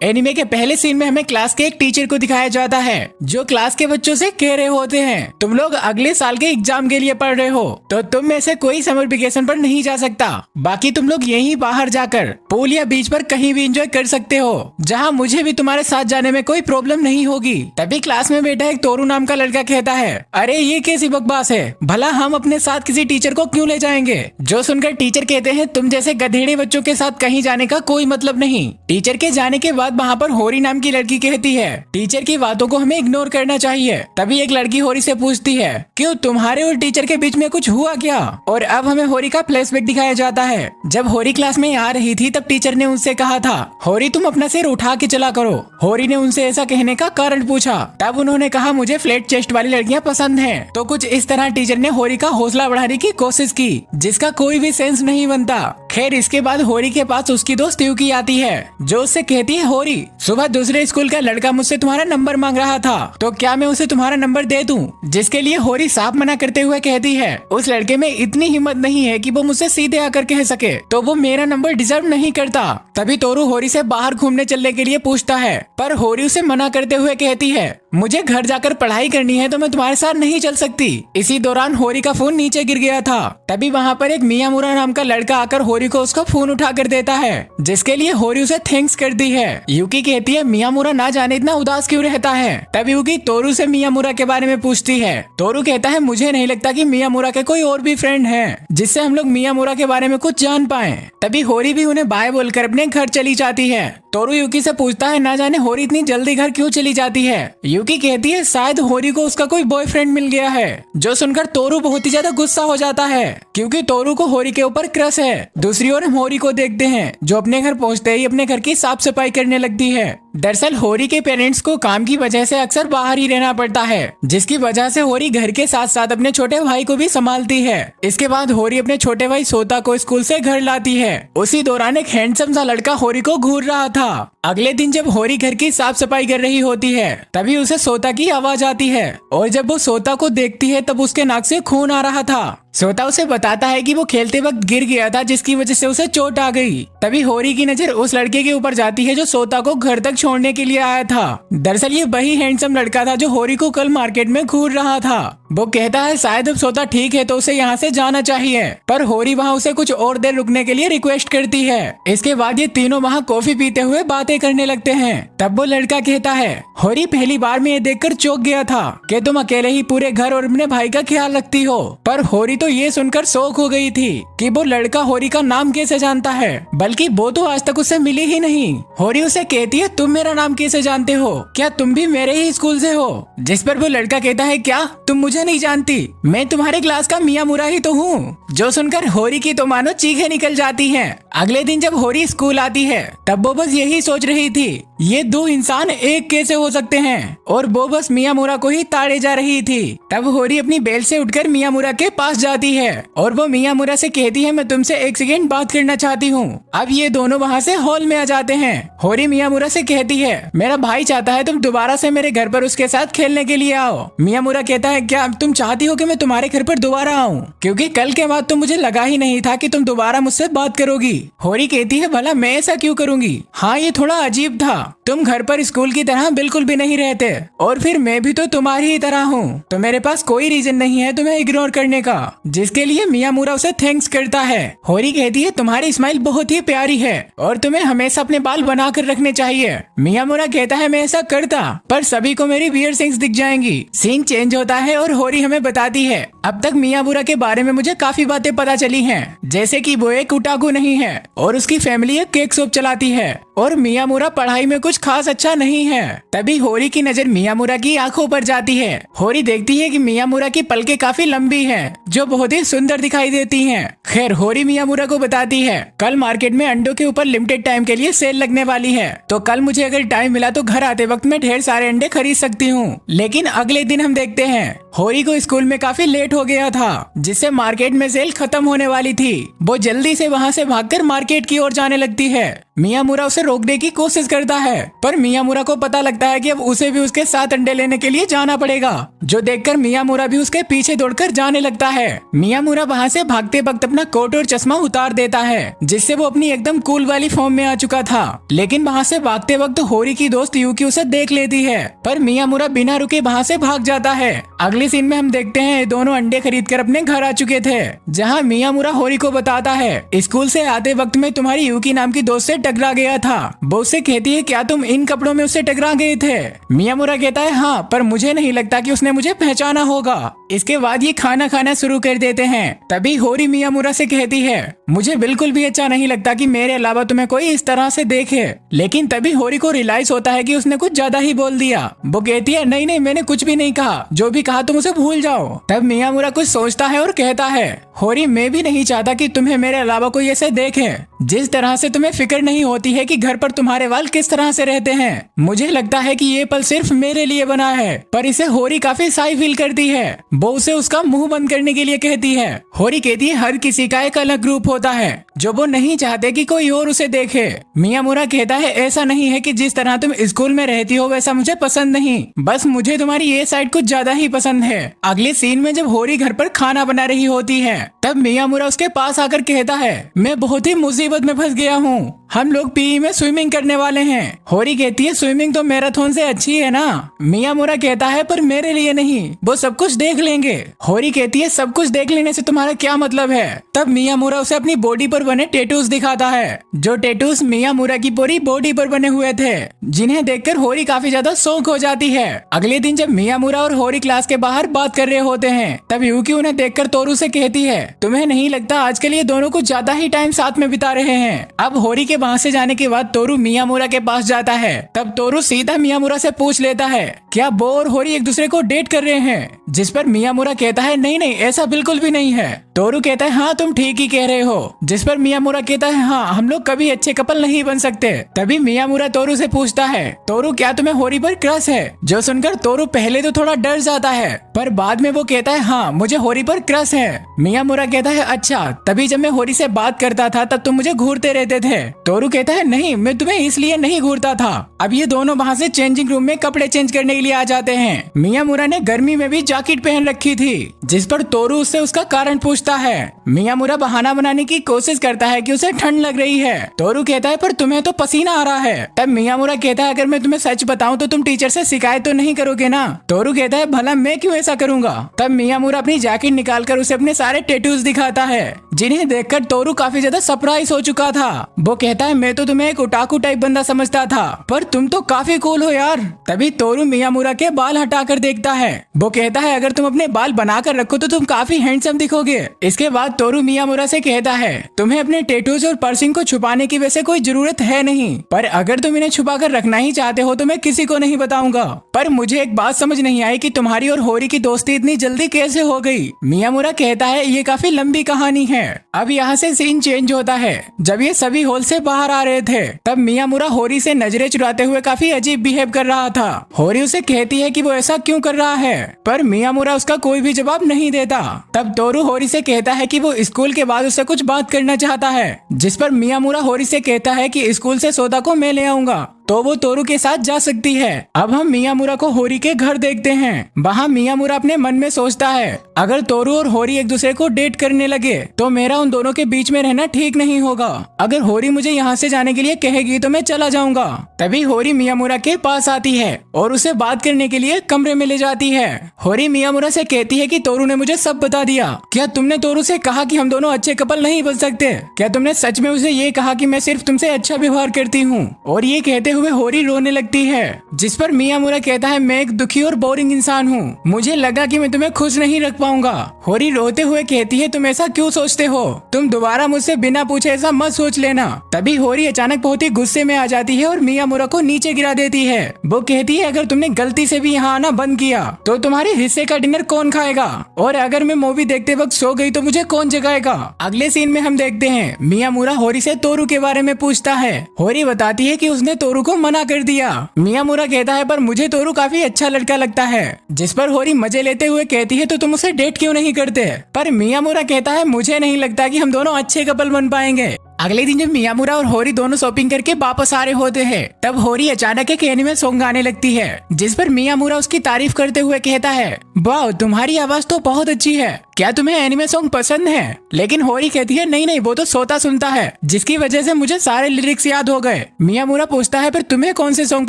Anime के पहले scene में हमें क्लास के एक टीचर को दिखाया जाता है जो क्लास के बच्चों से कह रहे होते हैं, तुम लोग अगले साल के एग्जाम के लिए पढ़ रहे हो तो तुम में से कोई समर वेकेशन पर नहीं जा सकता। बाकी तुम लोग यहीं बाहर जाकर पूल या बीच पर कहीं भी एंजॉय कर सकते हो, जहाँ मुझे भी तुम्हारे साथ जाने में कोई प्रॉब्लम नहीं होगी। तभी क्लास में बैठा एक तोरू नाम का लड़का कहता है, अरे ये कैसी बकवास है, भला हम अपने साथ किसी टीचर को क्यों ले जाएंगे। जो सुनकर टीचर कहते हैं, तुम जैसे गधेड़े बच्चों के साथ कहीं जाने का कोई मतलब नहीं। टीचर के जाने के बाद वहाँ पर होरी नाम की लड़की कहती है, टीचर की बातों को हमें इग्नोर करना चाहिए। तभी एक लड़की होरी से पूछती है, क्यों तुम्हारे और टीचर के बीच में कुछ हुआ क्या। और अब हमें होरी का फ्लैशबैक दिखाया जाता है। जब होरी क्लास में आ रही थी तब टीचर ने उनसे कहा था, होरी तुम अपना सिर उठा के चला करो। होरी ने उनसे ऐसा कहने का कारण पूछा। तब उन्होंने कहा, मुझे फ्लैट चेस्ट वाली लड़कियां पसंद हैं। तो कुछ इस तरह टीचर ने होरी का हौसला बढ़ाने की कोशिश की, जिसका कोई भी सेंस नहीं बनता। खैर इसके बाद होरी के पास उसकी दोस्त युकी आती है, जो उससे कहती है, होरी सुबह दूसरे स्कूल का लड़का मुझसे तुम्हारा नंबर मांग रहा था, तो क्या मैं उसे तुम्हारा नंबर दे दूं। जिसके लिए होरी साफ मना करते हुए कहती है, उस लड़के में इतनी हिम्मत नहीं है कि वो मुझसे सीधे आकर कह सके, तो वो मेरा नंबर डिजर्व नहीं करता। तभी तोरू होरी से बाहर घूमने चलने के लिए पूछता है, पर होरी उसे मना करते हुए कहती है, मुझे घर जाकर पढ़ाई करनी है तो मैं तुम्हारे साथ नहीं चल सकती। इसी दौरान होरी का फोन नीचे गिर गया था। तभी वहाँ पर एक मियामुरा नाम का लड़का आकर होरी को उसका फोन उठा कर देता है, जिसके लिए होरी उसे थैंक्स करती है। युकी कहती है, मियामुरा ना जाने इतना उदास क्यों रहता है। तभी युकी तोरू से मियामुरा के बारे में पूछती है। तोरू कहता है, मुझे नहीं लगता कि मियामुरा के कोई और भी फ्रेंड हैं, जिससे हम लोग मियामुरा के बारे में कुछ जान पाए। तभी होरी भी उन्हें बाय बोलकर अपने घर चली जाती है। तोरू युकी से पूछता है, ना जाने होरी इतनी जल्दी घर क्यों चली जाती है। युकी कहती है, शायद होरी को उसका कोई बॉयफ्रेंड मिल गया है। जो सुनकर तोरू बहुत ही ज्यादा गुस्सा हो जाता है, क्योंकि तोरू को होरी के ऊपर क्रश है। दूसरी ओर हम होरी को देखते हैं, जो अपने घर पहुंचते ही अपने घर की साफ सफाई करने लगती है। दरअसल होरी के पेरेंट्स को काम की वजह से अक्सर बाहर ही रहना पड़ता है, जिसकी वजह से होरी घर के साथ साथ अपने छोटे भाई को भी संभालती है। इसके बाद होरी अपने छोटे भाई सोता को स्कूल से घर लाती है। उसी दौरान एक हैंडसम सा लड़का होरी को घूर रहा था। अगले दिन जब होरी घर की साफ सफाई कर रही होती है, तभी उसे सोता की आवाज आती है, और जब वो सोता को देखती है तब उसके नाक से खून आ रहा था। सोता उसे बताता है कि वो खेलते वक्त गिर गया था, जिसकी वजह से उसे चोट आ गई। तभी होरी की नजर उस लड़के के ऊपर जाती है जो सोता को घर तक छोड़ने के लिए आया था। दरअसल ये वही हैंडसम लड़का था जो होरी को कल मार्केट में घूर रहा था। वो कहता है, शायद अब सोता ठीक है तो उसे यहाँ से जाना चाहिए, पर होरी वहाँ उसे कुछ और देर रुकने के लिए रिक्वेस्ट करती है। इसके बाद ये तीनों वहाँ कॉफी पीते हुए बातें करने लगते हैं। तब वो लड़का कहता है, होरी पहली बार में ये देखकर चौंक गया था कि तुम अकेले ही पूरे घर और अपने भाई का ख्याल रखती हो। पर होरी तो ये सुनकर शौक हो गई थी कि वो लड़का होरी का नाम कैसे जानता है, बल्कि वो तो आज तक उससे मिली ही नहीं। होरी उसे कहती है, तुम मेरा नाम कैसे जानते हो, क्या तुम भी मेरे ही स्कूल से हो। जिस पर वो लड़का कहता है, क्या तुम मुझे नहीं जानती, मैं तुम्हारे क्लास का मियामुरा ही तो हूँ। जो सुनकर होरी की तो मानो चीखें निकल जाती हैं। अगले दिन जब होरी स्कूल आती है तब वो बस यही सोच रही थी, ये दो इंसान एक कैसे हो सकते हैं, और वो बस मियामुरा को ही ताड़े जा रही थी। तब होरी अपनी बेल से उठकर मियामुरा के पास जाती है और वो मियामुरा से कहती है, मैं तुमसे एक सेकेंड बात करना चाहती हूँ। अब ये दोनों वहाँ से हॉल में आ जाते हैं। होरी मियामुरा से कहती है, मेरा भाई चाहता है तुम दोबारा से मेरे घर पर उसके साथ खेलने के लिए आओ। मियामुरा कहता है, क्या तुम चाहती हो कि मैं तुम्हारे घर पर दोबारा आऊँ, क्योंकि कल के बाद तो मुझे लगा ही नहीं था कि तुम दोबारा मुझसे बात करोगी। होरी कहती है, भला मैं ऐसा क्यों करूंगी, हाँ ये थोड़ा अजीब था, तुम घर पर स्कूल की तरह बिल्कुल भी नहीं रहते, और फिर मैं भी तो तुम्हारी ही तरह हूँ, तो मेरे पास कोई रीजन नहीं है तुम्हें इग्नोर करने का। जिसके लिए मियामुरा उसे थैंक्स करता है। होरी कहती है, तुम्हारी स्माइल बहुत ही प्यारी है और तुम्हें हमेशा अपने बाल बना कर रखने चाहिए। मियामुरा कहता है, मैं ऐसा करता, पर सभी को मेरी वियर्ड थिंग्स दिख जाएंगी। सीन चेंज होता है और होरी हमें बताती है, अब तक मियामुरा के बारे में मुझे काफी बातें पता चली हैं, जैसे कि वो एक ओटाकू नहीं है और उसकी फैमिली एक केक शॉप चलाती है, और मियामुरा पढ़ाई में कुछ खास अच्छा नहीं है। तभी होरी की नजर मियामुरा की आंखों पर जाती है। होरी देखती है कि मियामुरा की पलकें काफी लंबी हैं, जो बहुत ही सुंदर दिखाई देती हैं। खैर होरी मियामुरा को बताती है, कल मार्केट में अंडों के ऊपर लिमिटेड टाइम के लिए सेल लगने वाली है, तो कल मुझे अगर टाइम मिला तो घर आते वक्त मैं ढेर सारे अंडे खरीद सकती हूँ। लेकिन अगले दिन हम देखते हैं होरी को स्कूल में काफी लेट हो गया था, जिससे मार्केट में सेल खत्म होने वाली थी। वो जल्दी से वहाँ से भागकर मार्केट की ओर जाने लगती है। मियामुरा उसे रोकने की कोशिश करता है, पर मियामुरा को पता लगता है कि अब उसे भी उसके साथ अंडे लेने के लिए जाना पड़ेगा, जो देखकर मियामुरा भी उसके पीछे दौड़कर जाने लगता है। मियामुरा वहाँ से भागते वक्त अपना कोट और चश्मा उतार देता है, जिससे वो अपनी एकदम कूल वाली फॉर्म में आ चुका था। लेकिन वहाँ से भागते वक्त होरी की दोस्त यूकी उसे देख लेती है, पर मियामुरा बिना रुके वहाँ से भाग जाता है। अगले सीन में हम देखते हैं दोनों अंडे खरीद कर अपने घर आ चुके थे, जहाँ मियामुरा होरी को बताता है स्कूल से आते वक्त में तुम्हारी यूकी नाम की दोस्त से टकरा गया था। वो उससे कहती है क्या तुम इन कपड़ों में उससे टकरा गए थे? मियामुरा कहता है हाँ, पर मुझे नहीं लगता कि उसने मुझे पहचाना होगा। इसके बाद ये खाना खाना शुरू कर देते हैं। तभी होरी मियामुरा से कहती है मुझे बिल्कुल भी अच्छा नहीं लगता कि मेरे अलावा तुम्हें कोई इस तरह से देखे। लेकिन तभी होरी को रियलाइज होता है कि उसने कुछ ज्यादा ही बोल दिया। वो कहती है नहीं नहीं, मैंने कुछ भी नहीं कहा, जो भी कहा तुम उसे भूल जाओ। तब मियामुरा कुछ सोचता है और कहता है होरी, मैं भी नहीं चाहता कि तुम्हें मेरे अलावा कोई ऐसे देखे। जिस तरह से तुम्हें फिक्र नहीं होती है कि घर पर तुम्हारे वाल किस तरह से रहते हैं, मुझे लगता है कि ये पल सिर्फ मेरे लिए बना है। पर इसे होरी काफी साई फील करती है। वो उसे उसका मुंह बंद करने के लिए कहती है। होरी कहती है हर किसी का एक अलग ग्रुप होता है जो वो नहीं चाहते कि कोई और उसे देखे। मियामुरा कहता है ऐसा नहीं है कि जिस तरह तुम स्कूल में रहती हो वैसा मुझे पसंद नहीं, बस मुझे तुम्हारी ये साइड कुछ ज्यादा ही पसंद है। अगले सीन में जब होरी घर पर खाना बना रही होती है, तब मियामुरा उसके पास आकर कहता है मैं बहुत ही मुसीबत में फंस गया हूँ, हम लोग पीई में स्विमिंग करने वाले हैं। होरी कहती है स्विमिंग तो मैराथन से अच्छी है ना। मियामुरा कहता है पर मेरे लिए नहीं, वो सब कुछ देख लेंगे। होरी कहती है सब कुछ देख लेने से तुम्हारा क्या मतलब है? तब मियामुरा उसे अपनी बॉडी पर बने टेटूज दिखाता है, जो टेटूज मियामुरा की पूरी बॉडी पर बने हुए थे, जिन्हें देखकर होरी काफी ज्यादा शौक हो जाती है। अगले दिन जब मियामुरा और होरी क्लास के बाहर बात कर रहे होते हैं, तब यूकी उन्हें देखकर तोरू से कहती है तुम्हें नहीं लगता आजकल ये दोनों कुछ ज्यादा ही टाइम साथ में बिता रहे हैं? अब होरी के वहाँ से जाने के बाद तोरू मियामुरा के पास जाता है। तब तोरू सीधा मियामुरा से पूछ लेता है क्या वो और होरी एक दूसरे को डेट कर रहे हैं? जिस पर मियामुरा कहता है नहीं नहीं, ऐसा बिल्कुल भी नहीं है। तोरू कहता है हाँ तुम ठीक ही कह रहे हो। जिस पर मियामुरा कहता है हाँ, हम लोग कभी अच्छे कपल नहीं बन सकते। तभी मियामुरा तोरू से पूछता है तोरू क्या तुम्हें होरी पर क्रश है? जो सुनकर तोरू पहले तो थोड़ा डर जाता है, पर बाद में वो कहता है हाँ मुझे होरी पर क्रश है। मियामुरा कहता है अच्छा, तभी जब मैं होरी से बात करता था तब तुम मुझे घूरते रहते थे। तोरू कहता है नहीं, मैं तुम्हें इसलिए नहीं घूरता था। अब ये दोनों वहाँ से चेंजिंग रूम में कपड़े चेंज करने के लिए आ जाते हैं। मियामुरा ने गर्मी में भी जैकेट पहन रखी थी, जिस पर तोरू उससे उसका कारण पूछता है। मियामुरा बहाना बनाने की कोशिश करता है कि उसे ठंड लग रही है। तोरू कहता है पर तुम्हें तो पसीना आ रहा है। तब मियामुरा कहता है अगर मैं तुम्हें सच बताऊं तो तुम टीचर से शिकायत तो नहीं करोगे ना? तोरू कहता है भला मैं क्यों ऐसा करूंगा? तब मियामुरा अपनी जैकेट निकालकर उसे अपने सारे टैटूज दिखाता है, जिन्हें देखकर तोरू काफी ज्यादा सरप्राइज हो चुका था। वो कहता है मैं तो तुम्हें एक ओटाकू टाइप बंदा समझता था, पर तुम तो काफी कूल हो यार। तभी तोरू मियामुरा के बाल हटाकर देखता है। वो कहता है अगर तुम अपने बाल बनाकर रखो तो तुम काफी हैंडसम दिखोगे। इसके बाद तोरू मियामुरा से कहता है तुम्हें अपने टैटूज और पर्सिंग को छुपाने की वैसे कोई जरूरत है नहीं, पर अगर तुम इन्हें छुपा कर रखना ही चाहते हो तो मैं किसी को नहीं बताऊंगा। पर मुझे एक बात समझ नहीं आई कि तुम्हारी और होरी की दोस्ती इतनी जल्दी कैसे हो गई? मियामुरा कहता है ये काफी लंबी कहानी है। अब यहाँ से सीन चेंज होता है। जब ये सभी हॉल से बाहर आ रहे थे, तब मियामुरा होरी से नजरें चुराते हुए काफी अजीब बिहेव कर रहा था। होरी उसे कहती है कि वो ऐसा क्यों कर रहा है, पर मियामुरा उसका कोई भी जवाब नहीं देता। तब तोरू होरी से कहता है कि वो स्कूल के बाद उससे कुछ बात करना चाहता है, जिस पर मियामुरा होरी से कहता है कि स्कूल से सौदा को मैं ले आऊंगा तो वो तोरू के साथ जा सकती है। अब हम मियामुरा को होरी के घर देखते हैं। वहाँ मियामुरा अपने मन में सोचता है अगर तोरू और होरी एक दूसरे को डेट करने लगे तो मेरा उन दोनों के बीच में रहना ठीक नहीं होगा। अगर होरी मुझे यहाँ से जाने के लिए कहेगी तो मैं चला जाऊंगा। तभी होरी मियामुरा के पास आती है और उसे बात करने के लिए कमरे में ले जाती है। होरी मियामुरा से कहती है कि तोरू ने मुझे सब बता दिया। क्या तुमने तोरू से कहा कि हम दोनों अच्छे कपल नहीं बन सकते? क्या तुमने सच में उसे ये कहा कि मैं सिर्फ तुमसे अच्छा व्यवहार करती हूँ? और ये कहते हुए होरी रोने लगती है, जिस पर मियामुरा कहता है मैं एक दुखी और बोरिंग इंसान हूँ, मुझे लगा कि मैं तुम्हें खुश नहीं रख पाऊंगा। होरी रोते हुए कहती है तुम ऐसा क्यों सोचते हो? तुम दोबारा मुझसे बिना पूछे ऐसा मत सोच लेना। तभी होरी अचानक बहुत ही गुस्से में आ जाती है और मियामुरा को नीचे गिरा देती है। वो कहती है अगर तुमने गलती से भी यहाँ आना बंद किया तो तुम्हारे हिस्से का डिनर कौन खाएगा? और अगर मैं मूवी देखते वक्त सो गई तो मुझे कौन जगाएगा? अगले सीन में हम देखते हैं मियामुरा होरी से तोरू के बारे में पूछता है। होरी बताती है कि उसने तोरू को मना कर दिया। मियामुरा कहता है पर मुझे तोरू काफी अच्छा लड़का लगता है, जिस पर होरी मजे लेते हुए कहती है तो तुम उसे डेट क्यों नहीं करते। पर मियामुरा कहता है मुझे नहीं लगता कि हम दोनों अच्छे कपल बन पाएंगे। अगले दिन जब मियामुरा और होरी दोनों शॉपिंग करके वापस आ रहे होते हैं, तब होरी अचानक एक एनिमे सॉन्ग गाने लगती है, जिस पर मियामुरा उसकी तारीफ करते हुए कहता है वाह तुम्हारी आवाज तो बहुत अच्छी है, क्या तुम्हें एनिमे सॉन्ग पसंद है। लेकिन होरी कहती है नहीं नहीं वो तो सोता सुनता है, जिसकी वजह से मुझे सारे लिरिक्स याद हो गए। मियामुरा पूछता है पर तुम्हें कौन से सॉन्ग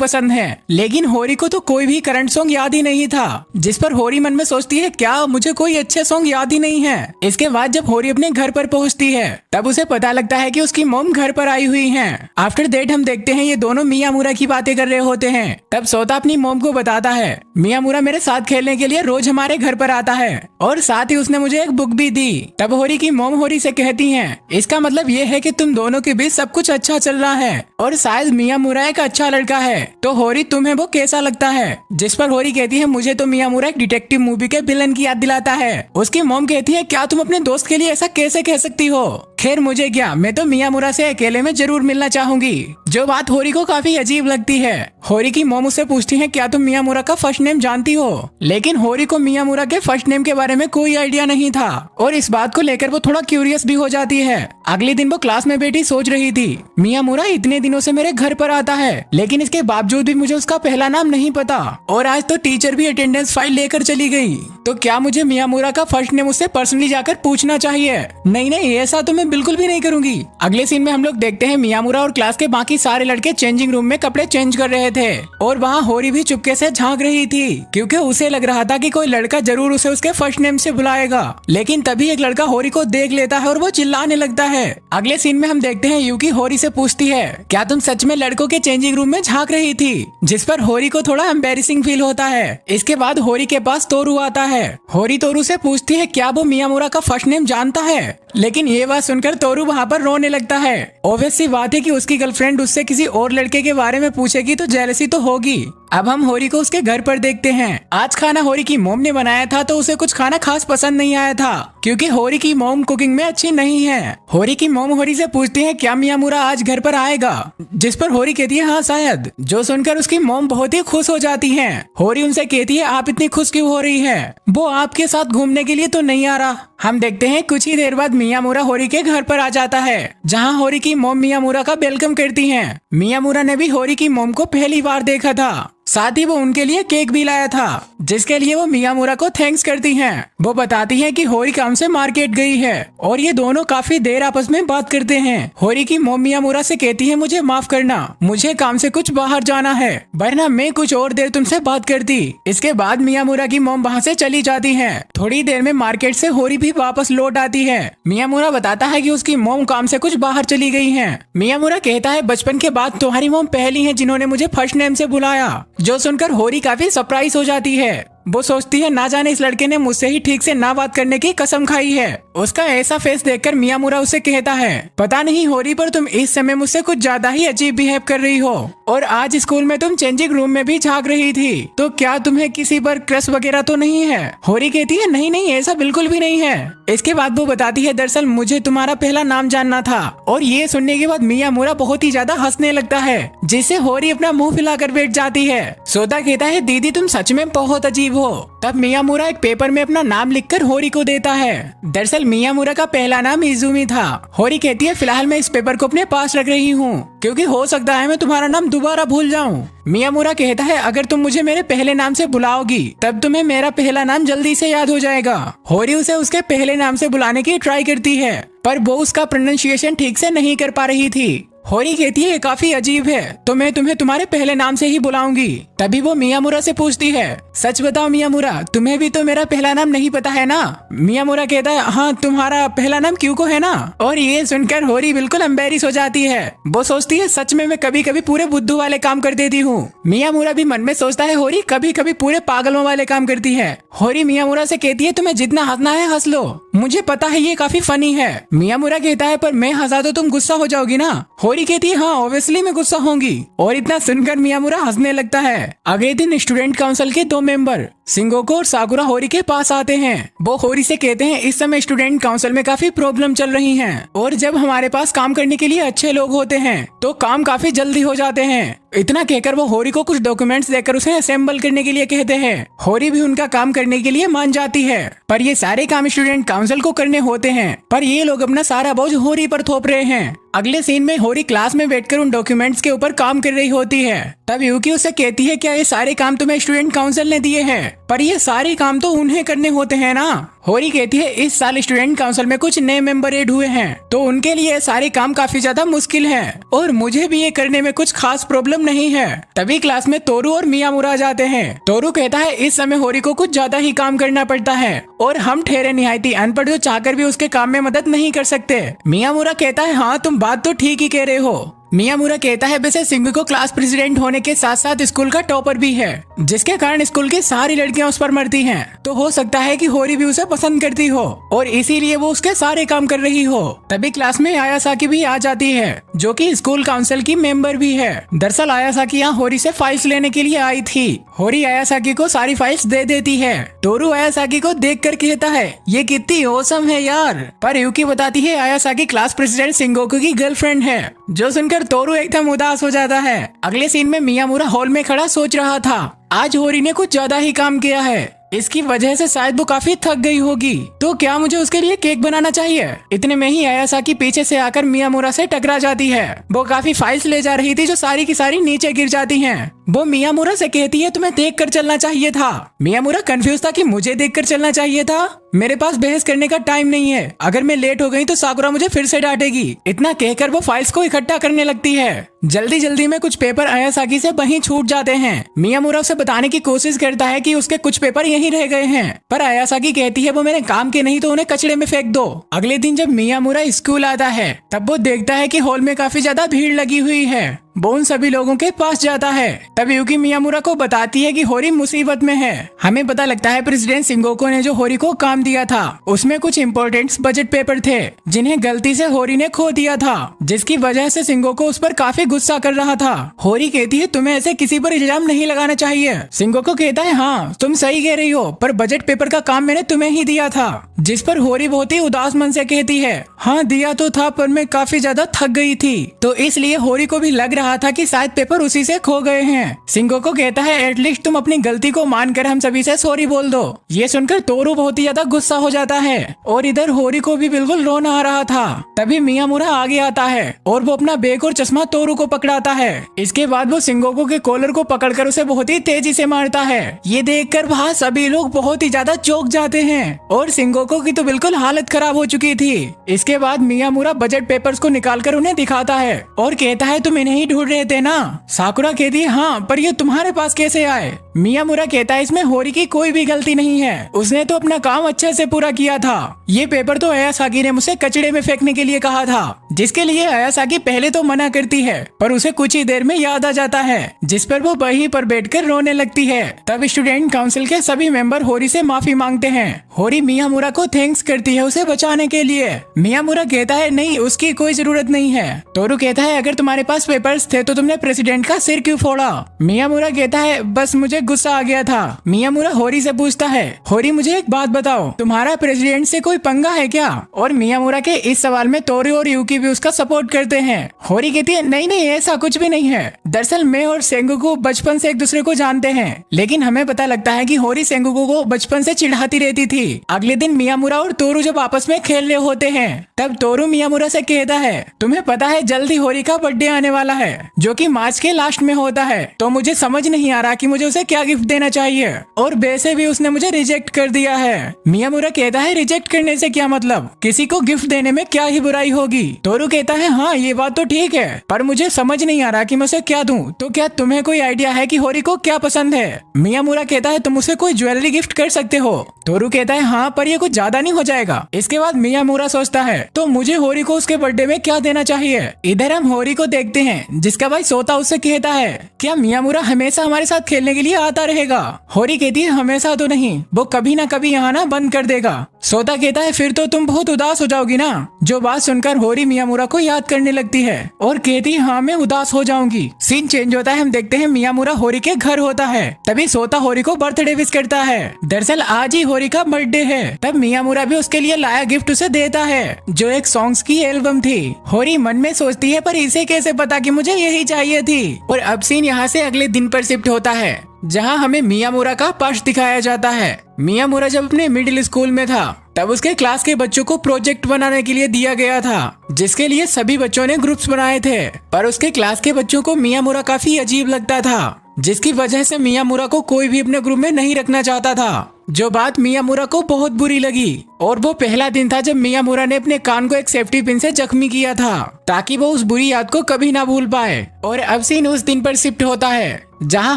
पसंद है, लेकिन होरी को तो कोई भी करंट सॉन्ग याद ही नहीं था, जिस पर होरी मन में सोचती है क्या मुझे कोई अच्छे सॉन्ग याद ही नहीं है। इसके बाद जब होरी अपने घर पर पहुँचती है, तब उसे पता लगता है कि उसकी मॉम घर पर आई हुई हैं। आफ्टर दैट हम देखते हैं ये दोनों मियामुरा की बातें कर रहे होते हैं। तब सोता अपनी मॉम को बताता है मियामुरा मेरे साथ खेलने के लिए रोज हमारे घर पर आता है और साथ ही उसने मुझे एक बुक भी दी। तब होरी की मॉम होरी से कहती हैं इसका मतलब ये है कि तुम दोनों के बीच सब कुछ अच्छा चल रहा है और शायद मियामुरा एक अच्छा लड़का है, तो होरी तुम्हें वो कैसा लगता है। जिस पर होरी कहती है मुझे तो मियामुरा एक डिटेक्टिव मूवी के विलन की याद दिलाता है। उसकी मॉम कहती है क्या तुम अपने दोस्त के लिए ऐसा कैसे कह सकती हो। खैर मुझे क्या, मैं तो मियामुरा से अकेले में जरूर मिलना चाहूंगी, जो बात होरी को काफी अजीब लगती है। होरी की मॉम उससे पूछती है क्या तुम मियामुरा का फर्स्ट नेम जानती हो, लेकिन होरी को मियामुरा के फर्स्ट नेम के बारे में कोई आइडिया नहीं था और इस बात को लेकर वो थोड़ा क्यूरियस भी हो जाती है। अगले दिन वो क्लास में बैठी सोच रही थी मियामुरा इतने दिनों से मेरे घर पर आता है, लेकिन इसके बावजूद भी मुझे उसका पहला नाम नहीं पता और आज तो टीचर भी अटेंडेंस फाइल लेकर चली गई, तो क्या मुझे मियामुरा का फर्स्ट नेम उससे पर्सनली जाकर पूछना चाहिए। नहीं नहीं ऐसा तो मैं बिल्कुल भी नहीं करूंगी। अगले सीन में हम लोग देखते हैं मियामुरा और क्लास के बाकी सारे लड़के चेंजिंग रूम में कपड़े चेंज कर रहे थे और वहाँ होरी भी चुपके से झांक रही थी, क्योंकि उसे लग रहा था कि कोई लड़का जरूर उसे उसके फर्स्ट नेम से बुलाएगा। लेकिन तभी एक लड़का होरी को देख लेता है और वो चिल्लाने लगता है। अगले सीन में हम देखते हैं यूकी होरी से पूछती है क्या तुम सच में लड़कों के चेंजिंग रूम में झांक रही थी, जिस पर होरी को थोड़ा एम्बेरसिंग फील होता है। इसके बाद होरी के पास तोरू आता है। होरी तोरू से पूछती है क्या वो मियामुरा का फर्स्ट नेम जानता है, लेकिन ये बात सुनकर तोरू वहाँ पर रोने लगता है। ऑब्वियस सी बात है कि उसकी गर्लफ्रेंड उससे किसी और लड़के के बारे में पूछेगी तो जेलसी तो होगी। अब हम होरी को उसके घर पर देखते हैं। आज खाना होरी की मोम ने बनाया था, तो उसे कुछ खाना खास पसंद नहीं आया था, क्योंकि होरी की मोम कुकिंग में अच्छी नहीं है। होरी की मोम होरी से पूछती है क्या मियामुरा आज घर पर आएगा, जिस पर होरी कहती है हाँ शायद, जो सुनकर उसकी मोम बहुत ही खुश हो जाती है। होरी उनसे कहती है आप इतनी खुश क्यों हो रही है, वो आपके साथ घूमने के लिए तो नहीं आ रहा। हम देखते हैं कुछ ही देर बाद मियामुरा होरी के घर पर आ जाता है, जहाँ होरी की मोम मियामुरा का वेलकम करती हैं। मियामुरा ने भी होरी की मोम को पहली बार देखा था, साथ ही वो उनके लिए केक भी लाया था, जिसके लिए वो मियामुरा को थैंक्स करती हैं। वो बताती हैं कि होरी काम से मार्केट गई है और ये दोनों काफी देर आपस में बात करते हैं। होरी की मोम मियामुरा से कहती है मुझे माफ करना, मुझे काम से कुछ बाहर जाना है, वरना मैं कुछ और देर तुमसे बात करती। इसके बाद मियामुरा की मोम वहाँ से चली जाती है। थोड़ी देर में मार्केट से होरी भी वापस लौट आती है। मियामुरा बताता है कि उसकी मोम काम से कुछ बाहर चली गई है। मियामुरा कहता है बचपन के बाद तुम्हारी मोम पहली है जिन्होंने मुझे फर्स्ट नेम से बुलाया, जो सुनकर होरी काफी सरप्राइज हो जाती है। वो सोचती है ना जाने इस लड़के ने मुझसे ही ठीक से ना बात करने की कसम खाई है। उसका ऐसा फेस देखकर मियामुरा उसे कहता है पता नहीं होरी पर तुम इस समय मुझसे कुछ ज्यादा ही अजीब बिहेव कर रही हो, और आज स्कूल में तुम चेंजिंग रूम में भी झांक रही थी, तो क्या तुम्हें किसी पर क्रश वगैरह तो नहीं है। होरी कहती है नहीं नहीं ऐसा बिल्कुल भी नहीं है। इसके बाद वो बताती है दरअसल मुझे तुम्हारा पहला नाम जानना था, और ये सुनने के बाद मियामुरा बहुत ही ज्यादा हंसने लगता है, जिससे होरी अपना मुंह फैलाकर बैठ जाती है। सोता कहता है दीदी तुम सच में बहुत अजीब हो। तब मियामुरा एक पेपर में अपना नाम लिखकर होरी को देता है। दरअसल मियामुरा का पहला नाम इजुमी था। होरी कहती है फिलहाल मैं इस पेपर को अपने पास रख रही हूँ, क्योंकि हो सकता है मैं तुम्हारा नाम दोबारा भूल जाऊँ। मियामुरा कहता है अगर तुम मुझे मेरे पहले नाम से बुलाओगी तब तुम्हें मेरा पहला नाम जल्दी से याद हो जाएगा। होरी उसे उसके पहले नाम से बुलाने की ट्राई करती है, पर वो उसका प्रोनाउंसिएशन ठीक से नहीं कर पा रही थी। होरी कहती है ये काफी अजीब है, तो मैं तुम्हें तुम्हारे पहले नाम से ही बुलाऊंगी। तभी वो मियामुरा से पूछती है सच बताओ मियामुरा तुम्हें भी तो मेरा पहला नाम नहीं पता है ना। मियामुरा कहता है हाँ तुम्हारा पहला नाम क्यूको है ना। और ये सुनकर होरी बिल्कुल एम्बेरिस हो जाती है। वो सोचती है सच में मैं कभी कभी पूरे बुद्धू वाले काम कर देती हूँ। मियामुरा भी मन में सोचता है होरी कभी कभी पूरे पागलों वाले काम करती है। होरी मियामुरा से कहती है तुम्हें जितना हंसना है हंस लो, मुझे पता है ये काफी फनी है। मियामुरा कहता है पर मैं हंसा तो तुम गुस्सा हो जाओगी ना। होरी कहती है हाँ ऑब्वियसली मैं गुस्सा होंगी, और इतना सुनकर मियामुरा हंसने लगता है। अगले दिन स्टूडेंट काउंसिल के 2 मेंबर सिंगोको और साकुरा होरी के पास आते हैं। वो होरी से कहते हैं इस समय स्टूडेंट काउंसिल में काफी प्रॉब्लम चल रही हैं और जब हमारे पास काम करने के लिए अच्छे लोग होते हैं तो काम काफी जल्दी हो जाते हैं। इतना कहकर वो होरी को कुछ डॉक्यूमेंट्स देकर उसे असेंबल करने के लिए कहते हैं। होरी भी उनका काम करने के लिए मान जाती है, पर ये सारे काम स्टूडेंट काउंसिल को करने होते हैं, पर ये लोग अपना सारा बोझ होरी पर थोप रहे हैं। अगले सीन में होरी क्लास में बैठकर उन डॉक्यूमेंट्स के ऊपर काम कर रही होती है। तब यूकी उसे कहती है क्या ये सारे काम तुम्हें स्टूडेंट काउंसिल ने दिए हैं? पर ये सारे काम तो उन्हें करने होते हैं ना। होरी कहती है इस साल स्टूडेंट काउंसिल में कुछ नए मेंबर ऐड हुए हैं तो उनके लिए सारे काम काफी ज्यादा मुश्किल है और मुझे भी ये करने में कुछ खास प्रॉब्लम नहीं है। तभी क्लास में तोरू और मियामुरा जाते हैं। तोरू कहता है इस समय होरी को कुछ ज्यादा ही काम करना पड़ता है और हम ठहरे निहायती अनपढ़ जो चाहकर भी उसके काम में मदद नहीं कर सकते। मियामुरा कहता है हाँ तुम बात तो ठीक ही कह रहे हो। मियामुरा कहता है वैसे सिंगुको क्लास प्रेसिडेंट होने के साथ साथ स्कूल का टॉपर भी है जिसके कारण स्कूल की सारी लड़कियां उस पर मरती हैं। तो हो सकता है कि होरी भी उसे पसंद करती हो और इसीलिए वो उसके सारे काम कर रही हो। तभी क्लास में आयासाकी भी आ जाती है जो कि स्कूल काउंसिल की मेंबर भी है। दरअसल आयासाकी यहाँ होरी से फाइल्स लेने के लिए आई थी। होरी आयासाकी को सारी फाइल्स दे देती है। तोरू आयासाकी को देख कर कहता है ये कितनी औसम है यार। पर यूकी बताती है आयासाकी क्लास प्रेसिडेंट सिंगोकू की गर्लफ्रेंड है, जो सुनकर तोरू एकदम उदास हो जाता है। अगले सीन में मियामुरा हॉल में खड़ा सोच रहा था आज होरी ने कुछ ज्यादा ही काम किया है, इसकी वजह से शायद वो काफी थक गई होगी, तो क्या मुझे उसके लिए केक बनाना चाहिए। इतने में ही आयासाकी पीछे से आकर मियामुरा से टकरा जाती है। वो काफी फाइल्स ले जा रही थी जो सारी की सारी नीचे गिर जाती हैं। वो मियामुरा से कहती है तुम्हें देख कर चलना चाहिए था। मियामुरा कंफ्यूज था कि मुझे देख कर चलना चाहिए था। मेरे पास बहस करने का टाइम नहीं है, अगर मैं लेट हो गई तो साकुरा मुझे फिर से डांटेगी। इतना कहकर वो फाइल्स को इकट्ठा करने लगती है। जल्दी जल्दी में कुछ पेपर आयासाकी से वहीं छूट जाते हैं। मियामुरा उसे बताने की कोशिश करता है कि उसके कुछ पेपर यहीं रह गए हैं, पर आयासाकी कहती है वो मेरे काम के नहीं तो उन्हें कचड़े में फेंक दो। अगले दिन जब मियामुरा स्कूल आता है तब वो देखता है कि हॉल में काफी ज्यादा भीड़ लगी हुई है। वो उन सभी लोगों के पास जाता है। तब यूकी मियामुरा को बताती है कि होरी मुसीबत में है। हमें पता लगता है प्रेसिडेंट सिंगोको ने जो होरी को काम दिया था उसमें कुछ इम्पोर्टेंट बजट पेपर थे जिन्हें गलती से होरी ने खो दिया था, जिसकी वजह से सिंगोको उस पर काफी गुस्सा कर रहा था। होरी कहती है तुम्हें ऐसे किसी पर इल्जाम नहीं लगाना चाहिए। सिंगोको कहता है हाँ तुम सही कह रही हो, पर बजट पेपर का काम मैंने तुम्हें ही दिया था। जिस पर होरी बहुत ही उदास मन से कहती है हाँ दिया तो था, पर मैं काफी ज्यादा थक गई थी, तो इसलिए होरी को भी लग रहा था कि शायद पेपर उसी से खो गए हैं। सिंगोको कहता है एटलीस्ट तुम अपनी गलती को मानकर हम सभी से सॉरी बोल दो। ये सुनकर तोरू बहुत ही ज्यादा गुस्सा हो जाता है और इधर होरी को भी बिल्कुल रोना आ रहा था। तभी मियामुरा आगे आता है और वो अपना बैग और चश्मा तोरू को पकड़ाता है। इसके बाद वो सिंगोको के कॉलर को पकड़कर उसे बहुत ही तेजी से मारता है। ये देखकर वहाँ सभी लोग बहुत ही ज्यादा चौंक जाते हैं और सिंगोको की तो बिल्कुल हालत खराब हो चुकी थी। इसके बाद मियामुरा बजट पेपर्स को निकालकर उन्हें दिखाता है और कहता है तुम इन्हें ही ढूंढ रहे थे ना। साकुरा कहती है हाँ, पर ये तुम्हारे पास कैसे आए। मियामुरा कहता है इसमें होरी की कोई भी गलती नहीं है, उसने तो अपना काम अच्छे से पूरा किया था। ये पेपर तो आयासाकी ने मुझे कचड़े में फेंकने के लिए कहा था, जिसके लिए आयासाकी पहले तो मना करती है, पर उसे कुछ ही देर में याद आ जाता है, जिस पर वो वहीं पर बैठकर रोने लगती है। तब स्टूडेंट काउंसिल के सभी मेंबर होरी से माफी मांगते हैं। होरी मियामुरा को थैंक्स करती है उसे बचाने के लिए। मियामुरा कहता है नहीं उसकी कोई जरूरत नहीं है। तोरू कहता है अगर तुम्हारे पास पेपर्स थे तो तुमने प्रेसिडेंट का सिर क्यों फोड़ा। मियामुरा कहता है बस मुझे गुस्सा आ गया था। मियामुरा होरी से पूछता है होरी मुझे एक बात बताओ, तुम्हारा प्रेसिडेंट से कोई पंगा है क्या। और मियामुरा के इस सवाल में तोरू और यूकी भी उसका सपोर्ट करते हैं। होरी कहती है नहीं नहीं ऐसा कुछ भी नहीं है, दरअसल मैं और सेंगोकू बचपन से एक दूसरे को जानते हैं, लेकिन हमें पता लगता है कि होरी सेंगोकू को बचपन से चिढ़ाती रहती थी। अगले दिन मियामुरा और तोरू जब आपस में खेल रहे होते हैं तब तोरू मियामुरा से कहता है तुम्हें पता है जल्दी होरी का बर्थडे आने वाला है जो कि मार्च के लास्ट में होता है, तो मुझे समझ नहीं आ रहा कि मुझे उसे क्या गिफ्ट देना चाहिए, और वैसे भी उसने मुझे रिजेक्ट कर दिया है। मियामुरा कहता है रिजेक्ट करने से क्या मतलब, किसी को गिफ्ट देने में क्या ही बुराई होगी। तोरू कहता है हाँ ये बात तो ठीक है, पर मुझे समझ नहीं आ रहा कि मैं उसे क्या दूं, तो क्या तुम्हें कोई आइडिया है कि होरी को क्या पसंद है। मियामुरा कहता है तुम उसे कोई ज्वेलरी गिफ्ट कर सकते हो। तोरू कहता है हाँ पर ये कुछ ज्यादा नहीं हो जाएगा। इसके बाद मियामुरा सोचता है तो मुझे होरी को उसके बर्थडे में क्या देना चाहिए। इधर हम होरी को देखते हैं जिसका भाई सोता उससे कहता है क्या मियामुरा हमेशा हमारे साथ खेलने के लिए आता रहेगा। होरी कहती है हमेशा तो नहीं, वो कभी ना कभी यहाँ ना बंद कर देगा। सोता कहता है फिर तो तुम बहुत उदास हो जाओगी ना। जो बात सुनकर होरी मियामुरा को याद करने लगती है और कहती है हाँ मैं उदास हो जाऊंगी। सीन चेंज होता है, हम देखते हैं मियामुरा होरी के घर होता है। तभी सोता होरी को बर्थडे विश करता है। दरअसल आज ही होरी का बर्थडे है। तब मियामुरा भी उसके लिए लाया गिफ्ट उसे देता है, जो एक सॉन्ग्स की एल्बम थी। होरी मन में सोचती है पर इसे कैसे पता कि मुझे यही चाहिए थी। और अब सीन यहाँ से अगले दिन पर शिफ्ट होता है, जहाँ हमें मियामुरा का पास्ट दिखाया जाता है। मियामुरा जब अपने मिडिल स्कूल में था तब उसके क्लास के बच्चों को प्रोजेक्ट बनाने के लिए दिया गया था, जिसके लिए सभी बच्चों ने ग्रुप्स बनाए थे। पर उसके क्लास के बच्चों को मियामुरा काफी अजीब लगता था, जिसकी वजह से मियामुरा को कोई भी अपने ग्रुप में नहीं रखना चाहता था। जो बात मियामुरा को बहुत बुरी लगी। और वो पहला दिन था जब मियामुरा ने अपने कान को एक सेफ्टी पिन से जख्मी किया था, ताकि वो उस बुरी याद को कभी ना भूल पाए। और अब सीन उस दिन पर शिफ्ट होता है जहाँ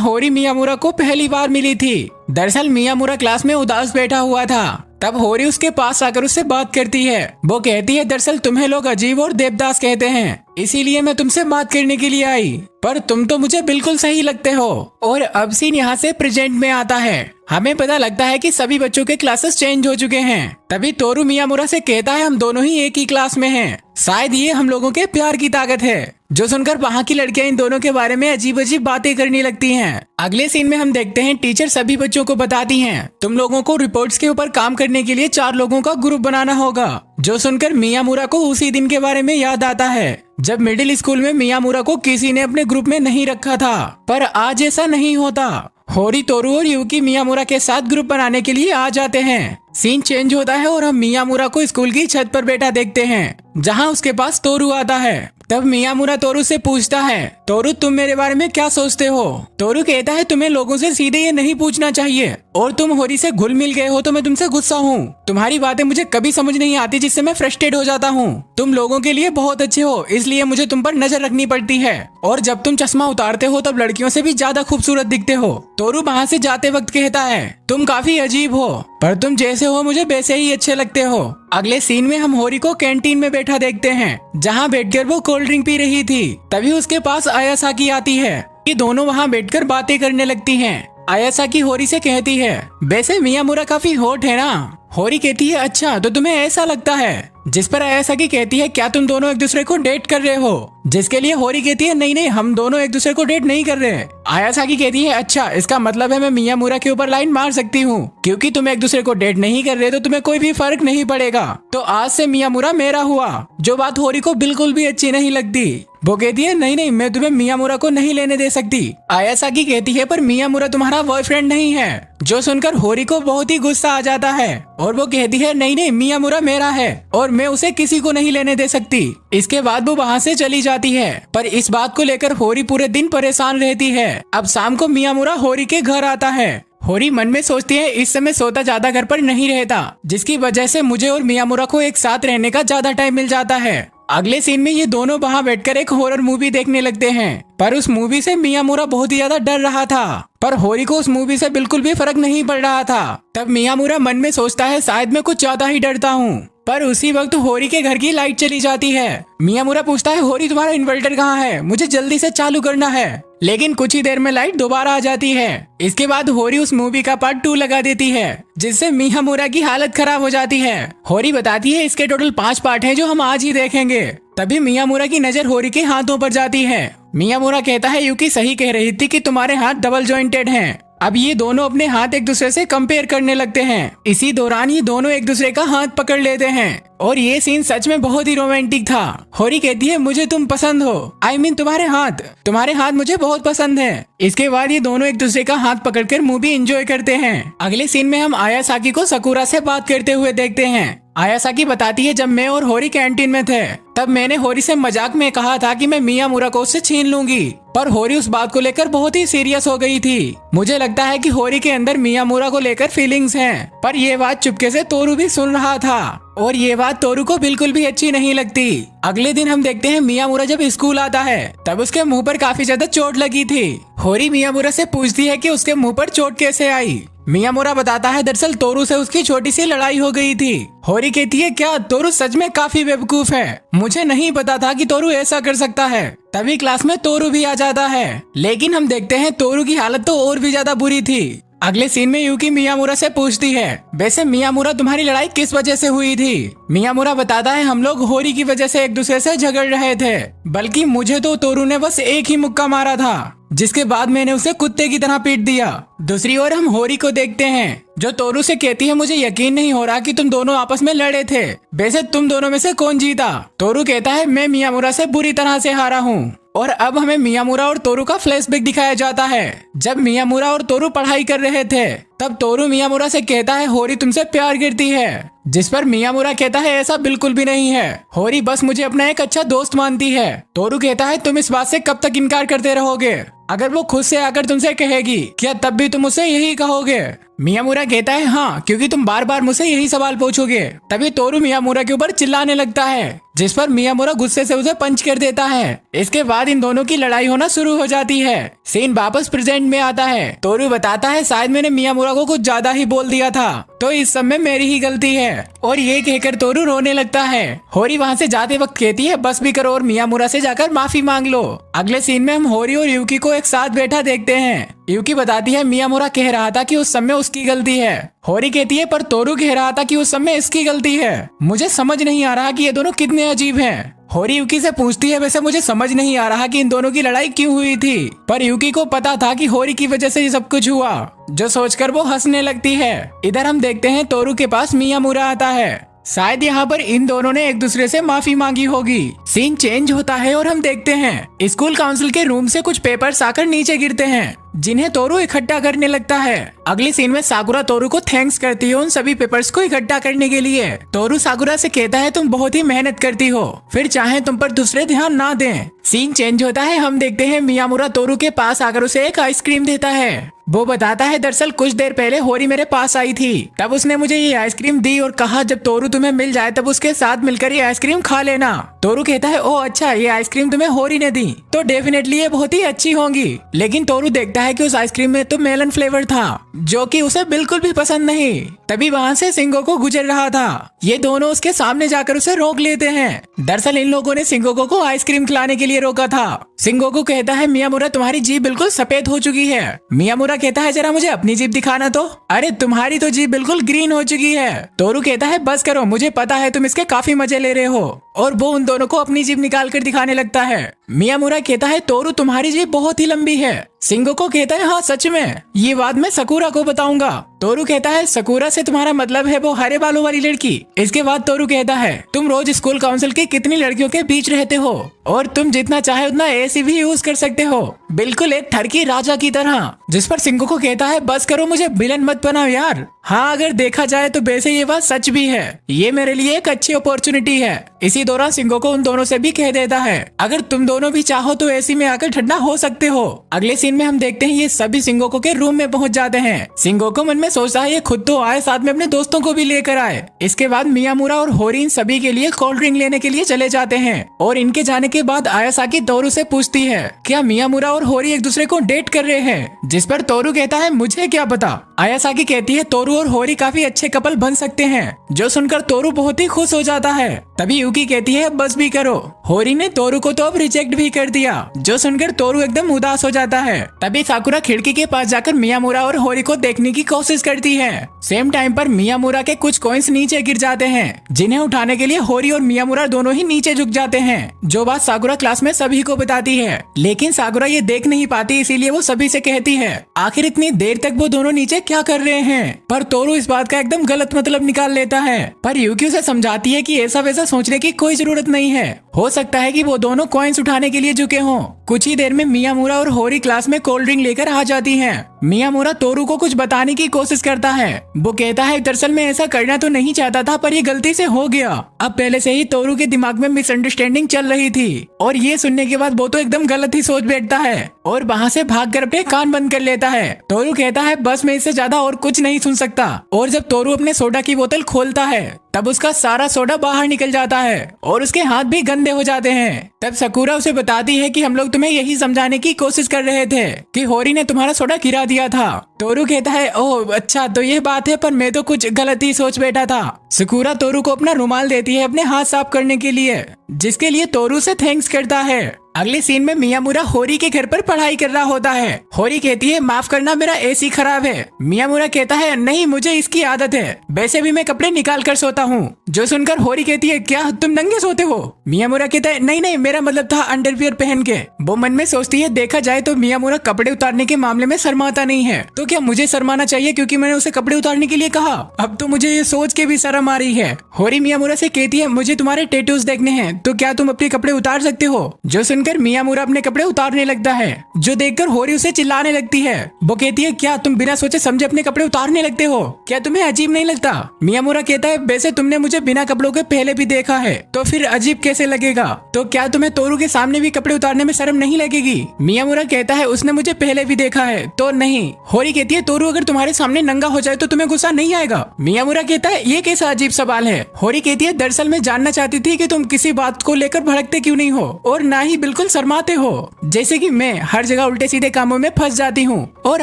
होरी मियामुरा को पहली बार मिली थी। दरअसल मियामुरा क्लास में उदास बैठा हुआ था। तब होरी उसके पास आकर उससे बात करती है। वो कहती है दरअसल तुम्हें लोग अजीब और देवदास कहते हैं, इसीलिए मैं तुमसे बात करने के लिए आई, पर तुम तो मुझे बिल्कुल सही लगते हो। और अब सीन यहाँ से प्रेजेंट में आता है। हमें पता लगता है कि सभी बच्चों के क्लासेस चेंज हो चुके हैं। तभी तोरू मियामुरा से कहता है हम दोनों ही एक ही क्लास में हैं। शायद ये हम लोगों के प्यार की ताकत है। जो सुनकर वहाँ की लड़कियां इन दोनों के बारे में अजीब अजीब बातें करने लगती हैं। अगले सीन में हम देखते हैं टीचर सभी बच्चों को बताती हैं तुम लोगों को रिपोर्ट्स के ऊपर काम करने के लिए 4 लोगों का ग्रुप बनाना होगा। जो सुनकर मियामुरा को उसी दिन के बारे में याद आता है जब मिडिल स्कूल में मियामुरा को किसी ने अपने ग्रुप में नहीं रखा था। पर आज ऐसा नहीं होता। होरी, तोरू और युकी मियामुरा के साथ ग्रुप बनाने के लिए आ जाते हैं। सीन चेंज होता है और हम मियामुरा को स्कूल की छत पर बैठा देखते हैं, जहां उसके पास तोरू आता है। तब मियामुरा तोरू से पूछता है तोरू तुम मेरे बारे में क्या सोचते हो। तोरू कहता है तुम्हें लोगों से सीधे ये नहीं पूछना चाहिए, और तुम होरी से घुल मिल गए हो तो मैं तुमसे गुस्सा हूँ। तुम्हारी बातें मुझे कभी समझ नहीं आती, जिससे मैं फ्रस्ट्रेट हो जाता हूँ। तुम लोगों के लिए बहुत अच्छे हो, इसलिए मुझे तुम पर नजर रखनी पड़ती है, और जब तुम चश्मा उतारते हो तब लड़कियों से भी ज्यादा खूबसूरत दिखते हो। तोरू वहाँ से जाते वक्त कहता है तुम काफी अजीब हो, पर तुम जैसे हो मुझे वैसे ही अच्छे लगते हो। अगले सीन में हम होरी को कैंटीन में बैठा देखते हैं, जहाँ बैठकर वो कोल्ड ड्रिंक पी रही थी। तभी उसके पास आयासाकी आती है। ये दोनों वहाँ बैठकर बातें करने लगती हैं। आयासाकी होरी से कहती है वैसे मियामुरा काफी हॉट है ना। होरी कहती है अच्छा तो तुम्हें ऐसा लगता है। जिस पर आयासाकी कहती है क्या तुम दोनों एक दूसरे को डेट कर रहे हो। जिसके लिए होरी कहती है नहीं नहीं हम दोनों एक दूसरे को डेट नहीं कर रहे। आयासाकी कहती है अच्छा इसका मतलब है मैं मियामुरा के ऊपर लाइन मार सकती हूँ, क्योंकि तुम एक दूसरे को डेट नहीं कर रहे तो तुम्हें कोई भी फर्क नहीं पड़ेगा, तो आज से मियामुरा मेरा हुआ। जो बात होरी को बिल्कुल भी अच्छी नहीं लगती। वो कहती है नहीं नहीं मैं तुम्हें मियामुरा को नहीं लेने दे सकती। आयासाकी कहती है पर मियामुरा तुम्हारा बॉयफ्रेंड नहीं है। जो सुनकर होरी को बहुत ही गुस्सा आ जाता है, और वो कहती है नहीं नहीं मियामुरा मेरा है और मैं उसे किसी को नहीं लेने दे सकती। इसके बाद वो वहाँ से चली जाती है। पर इस बात को लेकर होरी पूरे दिन परेशान रहती है। अब शाम को मियामुरा होरी के घर आता है। होरी मन में सोचती है इस समय सोता ज्यादा घर पर नहीं रहता, जिसकी वजह से मुझे और मियामुरा को एक साथ रहने का ज्यादा टाइम मिल जाता है। अगले सीन में ये दोनों वहाँ बैठकर एक हॉरर मूवी देखने लगते हैं, पर उस मूवी से मियामुरा बहुत ही ज्यादा डर रहा था, पर होरी को उस मूवी से बिल्कुल भी फर्क नहीं पड़ रहा था। तब मियामुरा मन में सोचता है शायद मैं कुछ ज्यादा ही डरता हूँ। पर उसी वक्त होरी के घर की लाइट चली जाती है। मियामुरा पूछता है होरी तुम्हारा इन्वर्टर कहाँ है, मुझे जल्दी से चालू करना है। लेकिन कुछ ही देर में लाइट दोबारा आ जाती है। इसके बाद होरी उस मूवी का पार्ट 2 लगा देती है, जिससे मियामुरा की हालत खराब हो जाती है। होरी बताती है इसके टोटल 5 पार्ट हैं जो हम आज ही देखेंगे। तभी मियामुरा की नजर होरी के हाथों पर जाती है। मियामुरा कहता है युकी सही कह रही थी कि तुम्हारे हाथ डबल जॉइंटेड हैं। अब ये दोनों अपने हाथ एक दूसरे से कंपेयर करने लगते हैं। इसी दौरान ये दोनों एक दूसरे का हाथ पकड़ लेते हैं, और ये सीन सच में बहुत ही रोमांटिक था। होरी कहती है मुझे तुम पसंद हो, I mean तुम्हारे हाथ मुझे बहुत पसंद है। इसके बाद ये दोनों एक दूसरे का हाथ पकड़कर मूवी एंजॉय करते हैं। अगले सीन में हम आयासाकी को सकुरा से बात करते हुए देखते हैं। आयासाकी बताती है जब मैं और होरी कैंटीन में थे तब मैंने होरी से मजाक में कहा था कि मैं मियामुरा को उससे छीन लूंगी, पर होरी उस बात को लेकर बहुत ही सीरियस हो गई थी। मुझे लगता है कि होरी के अंदर मियामुरा को लेकर फीलिंग्स हैं, पर ये बात चुपके से तोरू भी सुन रहा था, और ये बात तोरू को बिल्कुल भी अच्छी नहीं लगती। अगले दिन हम देखते हैं मियामुरा जब स्कूल आता है तब उसके मुंह पर काफी ज्यादा चोट लगी थी। होरी मियामुरा से पूछती है कि उसके मुंह पर चोट कैसे आई। मियामुरा बताता है दरअसल तोरू से उसकी छोटी सी लड़ाई हो गई थी। होरी कहती है क्या तोरू सच में काफी बेवकूफ है, मुझे नहीं पता था कि तोरू ऐसा कर सकता है। तभी क्लास में तोरू भी आ जाता है, लेकिन हम देखते हैं तोरू की हालत तो और भी ज्यादा बुरी थी। अगले सीन में यूकी मियामुरा से पूछती है वैसे मियामुरा तुम्हारी लड़ाई किस वजह से हुई थी। मियामुरा बताता है हम लोग होरी की वजह से एक दूसरे से झगड़ रहे थे, बल्कि मुझे तो तोरू ने बस एक ही मुक्का मारा था, जिसके बाद मैंने उसे कुत्ते की तरह पीट दिया। दूसरी ओर हम होरी को देखते हैं जो तोरू से कहती है मुझे यकीन नहीं हो रहा कि तुम दोनों आपस में लड़े थे, वैसे तुम दोनों में से कौन जीता। तोरू कहता है मैं मियामुरा से बुरी तरह से हारा हूँ। और अब हमें मियामुरा और तोरू का फ्लैशबैक दिखाया जाता है। जब मियामुरा और तोरू पढ़ाई कर रहे थे तब तोरू मियामुरा से कहता है होरी तुमसे प्यार करती है, जिस पर मियामुरा कहता है ऐसा बिल्कुल भी नहीं है, होरी बस मुझे अपना एक अच्छा दोस्त मानती है। तोरू कहता है तुम इस बात से कब तक इनकार करते रहोगे, अगर वो खुद से आकर तुमसे कहेगी क्या तब भी तुम उसे यही कहोगे। मियामुरा कहता है हाँ, क्योंकि तुम बार बार मुझसे यही सवाल पूछोगे। तभी तोरू मियामुरा के ऊपर चिल्लाने लगता है, जिस पर मियामुरा गुस्से से उसे पंच कर देता है। इसके बाद इन दोनों की लड़ाई होना शुरू हो जाती है। सीन वापस प्रेजेंट में आता है। तोरू बताता है शायद मैंने मियामुरा को कुछ ज्यादा ही बोल दिया था, तो इस सब में मेरी ही गलती है। और ये कहकर तोरू रोने लगता है। होरी वहाँ से जाते वक्त कहती है बस भी करो और मियामुरा से जाकर माफी मांग लो। अगले सीन में हम होरी और यूकी को एक साथ बैठा देखते हैं। यूकी बताती है मियामुरा कह रहा था कि उस समय उसकी गलती है। होरी कहती है पर तोरू कह रहा था कि उस समय इसकी गलती है। मुझे समझ नहीं आ रहा कि ये दोनों कितने अजीब हैं। होरी यूकी से पूछती है वैसे मुझे समझ नहीं आ रहा कि इन दोनों की लड़ाई क्यों हुई थी, पर यूकी को पता था कि होरी की वजह से ये सब कुछ हुआ, जो सोचकर वो हंसने लगती है। इधर हम देखते हैं तोरू के पास मियामुरा आता है। शायद यहाँ पर इन दोनों ने एक दूसरे से माफी मांगी होगी। सीन चेंज होता है और हम देखते हैं स्कूल काउंसिल के रूम से कुछ पेपर्स आकर नीचे गिरते हैं, जिन्हें तोरू इकट्ठा करने लगता है। अगली सीन में साकुरा तोरू को थैंक्स करती है उन सभी पेपर्स को इकट्ठा करने के लिए। तोरू साकुरा से कहता है तुम बहुत ही मेहनत करती हो, फिर चाहे तुम पर दूसरे ध्यान ना दें। सीन चेंज होता है। हम देखते हैं मियामुरा तोरू के पास आकर उसे एक आइसक्रीम देता है। वो बताता है दरअसल कुछ देर पहले होरी मेरे पास आई थी, तब उसने मुझे ये आइसक्रीम दी और कहा जब तोरू तुम्हें मिल जाए तब उसके साथ मिलकर ये आइसक्रीम खा लेना। तोरू कहता है ओह अच्छा, ये आइसक्रीम तुम्हें होरी ने दी तो डेफिनेटली ये बहुत ही अच्छी होंगी। लेकिन तोरू देखता है कि उस आइसक्रीम में तो मेलन फ्लेवर था, जो कि उसे बिल्कुल भी पसंद नहीं। तभी वहाँ से सिंगोको गुजर रहा था। ये दोनों उसके सामने जाकर उसे रोक लेते हैं। दरअसल इन लोगों ने सिंगोको को आइसक्रीम खिलाने के लिए रोका था। सिंगोको कहता है मियामुरा तुम्हारी जीभ बिल्कुल सफेद हो चुकी है। मियामुरा कहता है जरा मुझे अपनी जीभ दिखाना तो। अरे तुम्हारी तो जीभ बिल्कुल ग्रीन हो चुकी है। तोरू कहता है बस करो, मुझे पता है तुम इसके काफी मजे ले रहे हो। और वो उन दोनों को अपनी जीभ निकाल कर दिखाने लगता है। मियामुरा कहता है तोरू तुम्हारी जीभ बहुत ही लंबी है। सिंगोको कहता है हाँ सच में, ये बात मैं सकुरा को बताऊंगा। तोरू कहता है सकुरा से तुम्हारा मतलब है वो हरे बालों वाली लड़की। इसके बाद तोरू कहता है तुम रोज स्कूल काउंसिल की कितनी लड़कियों के बीच रहते हो और तुम जितना चाहे उतना एसी भी यूज कर सकते हो, बिल्कुल एक ठरकी राजा की तरह। जिस पर सिंगोको कहता है बस करो, मुझे विलन मत बनाओ यार। हाँ अगर देखा जाए तो वैसे ये बात सच भी है, ये मेरे लिए एक अच्छी अपॉर्चुनिटी है। इसी दौरान सिंगोको उन दोनों से भी कह देता है अगर तुम दोनों भी चाहो तो एसी में आकर ठंडा हो सकते हो। अगले सीन में हम देखते हैं ये सभी सिंगोको के रूम में पहुंच जाते हैं। सिंगोको मन में सोचता है ये खुद तो आए, साथ में अपने दोस्तों को भी लेकर आए। इसके बाद मियामुरा और होरी इन सभी के लिए कोल्ड ड्रिंक लेने के लिए चले जाते हैं। और इनके जाने के बाद आयासाकी तोरू से पूछती है क्या मियामुरा और होरी एक दूसरे को डेट कर रहे हैं, जिस पर तोरू कहता है मुझे क्या पता। आयासाकी कहती है तोरू और होरी काफी अच्छे कपल बन सकते हैं, जो सुनकर तोरू बहुत ही खुश हो जाता है। तभी यूकी कहती है बस भी करो। होरी ने तोरू को तो अब रिजेक्ट भी कर दिया, जो सुनकर तोरू एकदम उदास हो जाता है। तभी साकुरा खिड़की के पास जाकर मियामुरा और होरी को देखने की कोशिश करती है। सेम टाइम पर मियामुरा के कुछ कॉइन्स नीचे गिर जाते हैं, जिन्हें उठाने के लिए होरी और मियामुरा दोनों ही नीचे झुक जाते हैं, जो बात साकुरा क्लास में सभी को बताती है। लेकिन साकुरा ये देख नहीं पाती, इसीलिए वो सभी से कहती है आखिर इतनी देर तक वो दोनों नीचे क्या कर रहे हैं। पर तोरू इस बात का एकदम गलत मतलब निकाल लेता है। पर यूकी उसे समझाती है कि ऐसा वैसा सोचने की कोई जरूरत नहीं है, हो सकता है कि वो दोनों कॉइन्स उठाने के लिए झुके हों। कुछ ही देर में मियामुरा और होरी क्लास में कोल्ड ड्रिंक लेकर आ जाती हैं। मियामुरा तोरू को कुछ बताने की कोशिश करता है। वो कहता है दरअसल मैं ऐसा करना तो नहीं चाहता था, पर ये गलती से हो गया। अब पहले से ही तोरू के दिमाग में मिसअंडरस्टैंडिंग चल रही थी, और ये सुनने के बाद वो तो एकदम गलत ही सोच बैठता है और वहाँ से भागकर अपने कान बंद कर लेता है। तोरू कहता है बस मैं इससे ज्यादा और कुछ नहीं सुन सकता। और जब तोरू अपने सोडा की बोतल खोलता है तब उसका सारा सोडा बाहर निकल जाता है और उसके हाथ भी गंदे हो जाते हैं। तब सकुरा उसे बताती है कि हम लोग तुम्हें यही समझाने की कोशिश कर रहे थे कि होरी ने तुम्हारा सोडा गिरा दिया था। तोरू कहता है ओह अच्छा तो ये बात है, पर मैं तो कुछ गलत ही सोच बैठा था। सकुरा तोरू को अपना रुमाल देती है अपने हाथ साफ करने के लिए, जिसके लिए तोरू से थैंक्स करता है। अगले सीन में मियामुरा होरी के घर पर पढ़ाई कर रहा होता है। होरी कहती है माफ करना मेरा एसी खराब है। मियामुरा कहता है नहीं मुझे इसकी आदत है, वैसे भी मैं कपड़े निकाल कर सोता हूँ। जो सुनकर होरी कहती है क्या तुम नंगे सोते हो? मियामुरा कहता है नहीं नहीं मेरा मतलब था अंडरवियर पहन के। वो मन में सोचती है देखा जाए तो मियामुरा कपड़े उतारने के मामले में शर्माता नहीं है, तो क्या मुझे शर्माना चाहिए क्योंकि मैंने उसे कपड़े उतारने के लिए कहा? अब तो मुझे ये सोच के भी शर्म आ रही है। होरी मियामुरा से कहती है मुझे तुम्हारे टैटूज देखने हैं, तो क्या तुम अपने कपड़े उतार सकते हो? जो सुनकर मियामुरा अपने कपड़े उतारने लगता है, जो देखकर होरी उसे चिल्लाने लगती है। वो कहती है क्या तुम बिना सोचे समझे अपने कपड़े उतारने लगते हो? क्या तुम्हें अजीब नहीं लगता? मियामुरा कहता है वैसे तुमने मुझे बिना कपड़ों के पहले भी देखा है, तो फिर अजीब कैसे लगेगा? तो क्या तुम्हें तोरू के सामने भी कपड़े उतारने में शर्म नहीं लगेगी? मियामुरा कहता है उसने मुझे पहले भी देखा है तो नहीं। होरी कहती है तोरू अगर तुम्हारे सामने नंगा हो जाए तो तुम्हें गुस्सा नहीं आएगा? मियामुरा कहता है ये कैसा अजीब सवाल है? होरी कहती है दरअसल मैं जानना चाहती थी कि तुम किसी बात को लेकर भड़कते क्यों नहीं हो और ना ही बिल्कुल शर्माते हो। जैसे कि मैं हर जगह उल्टे सीधे कामों में फंस जाती हूँ और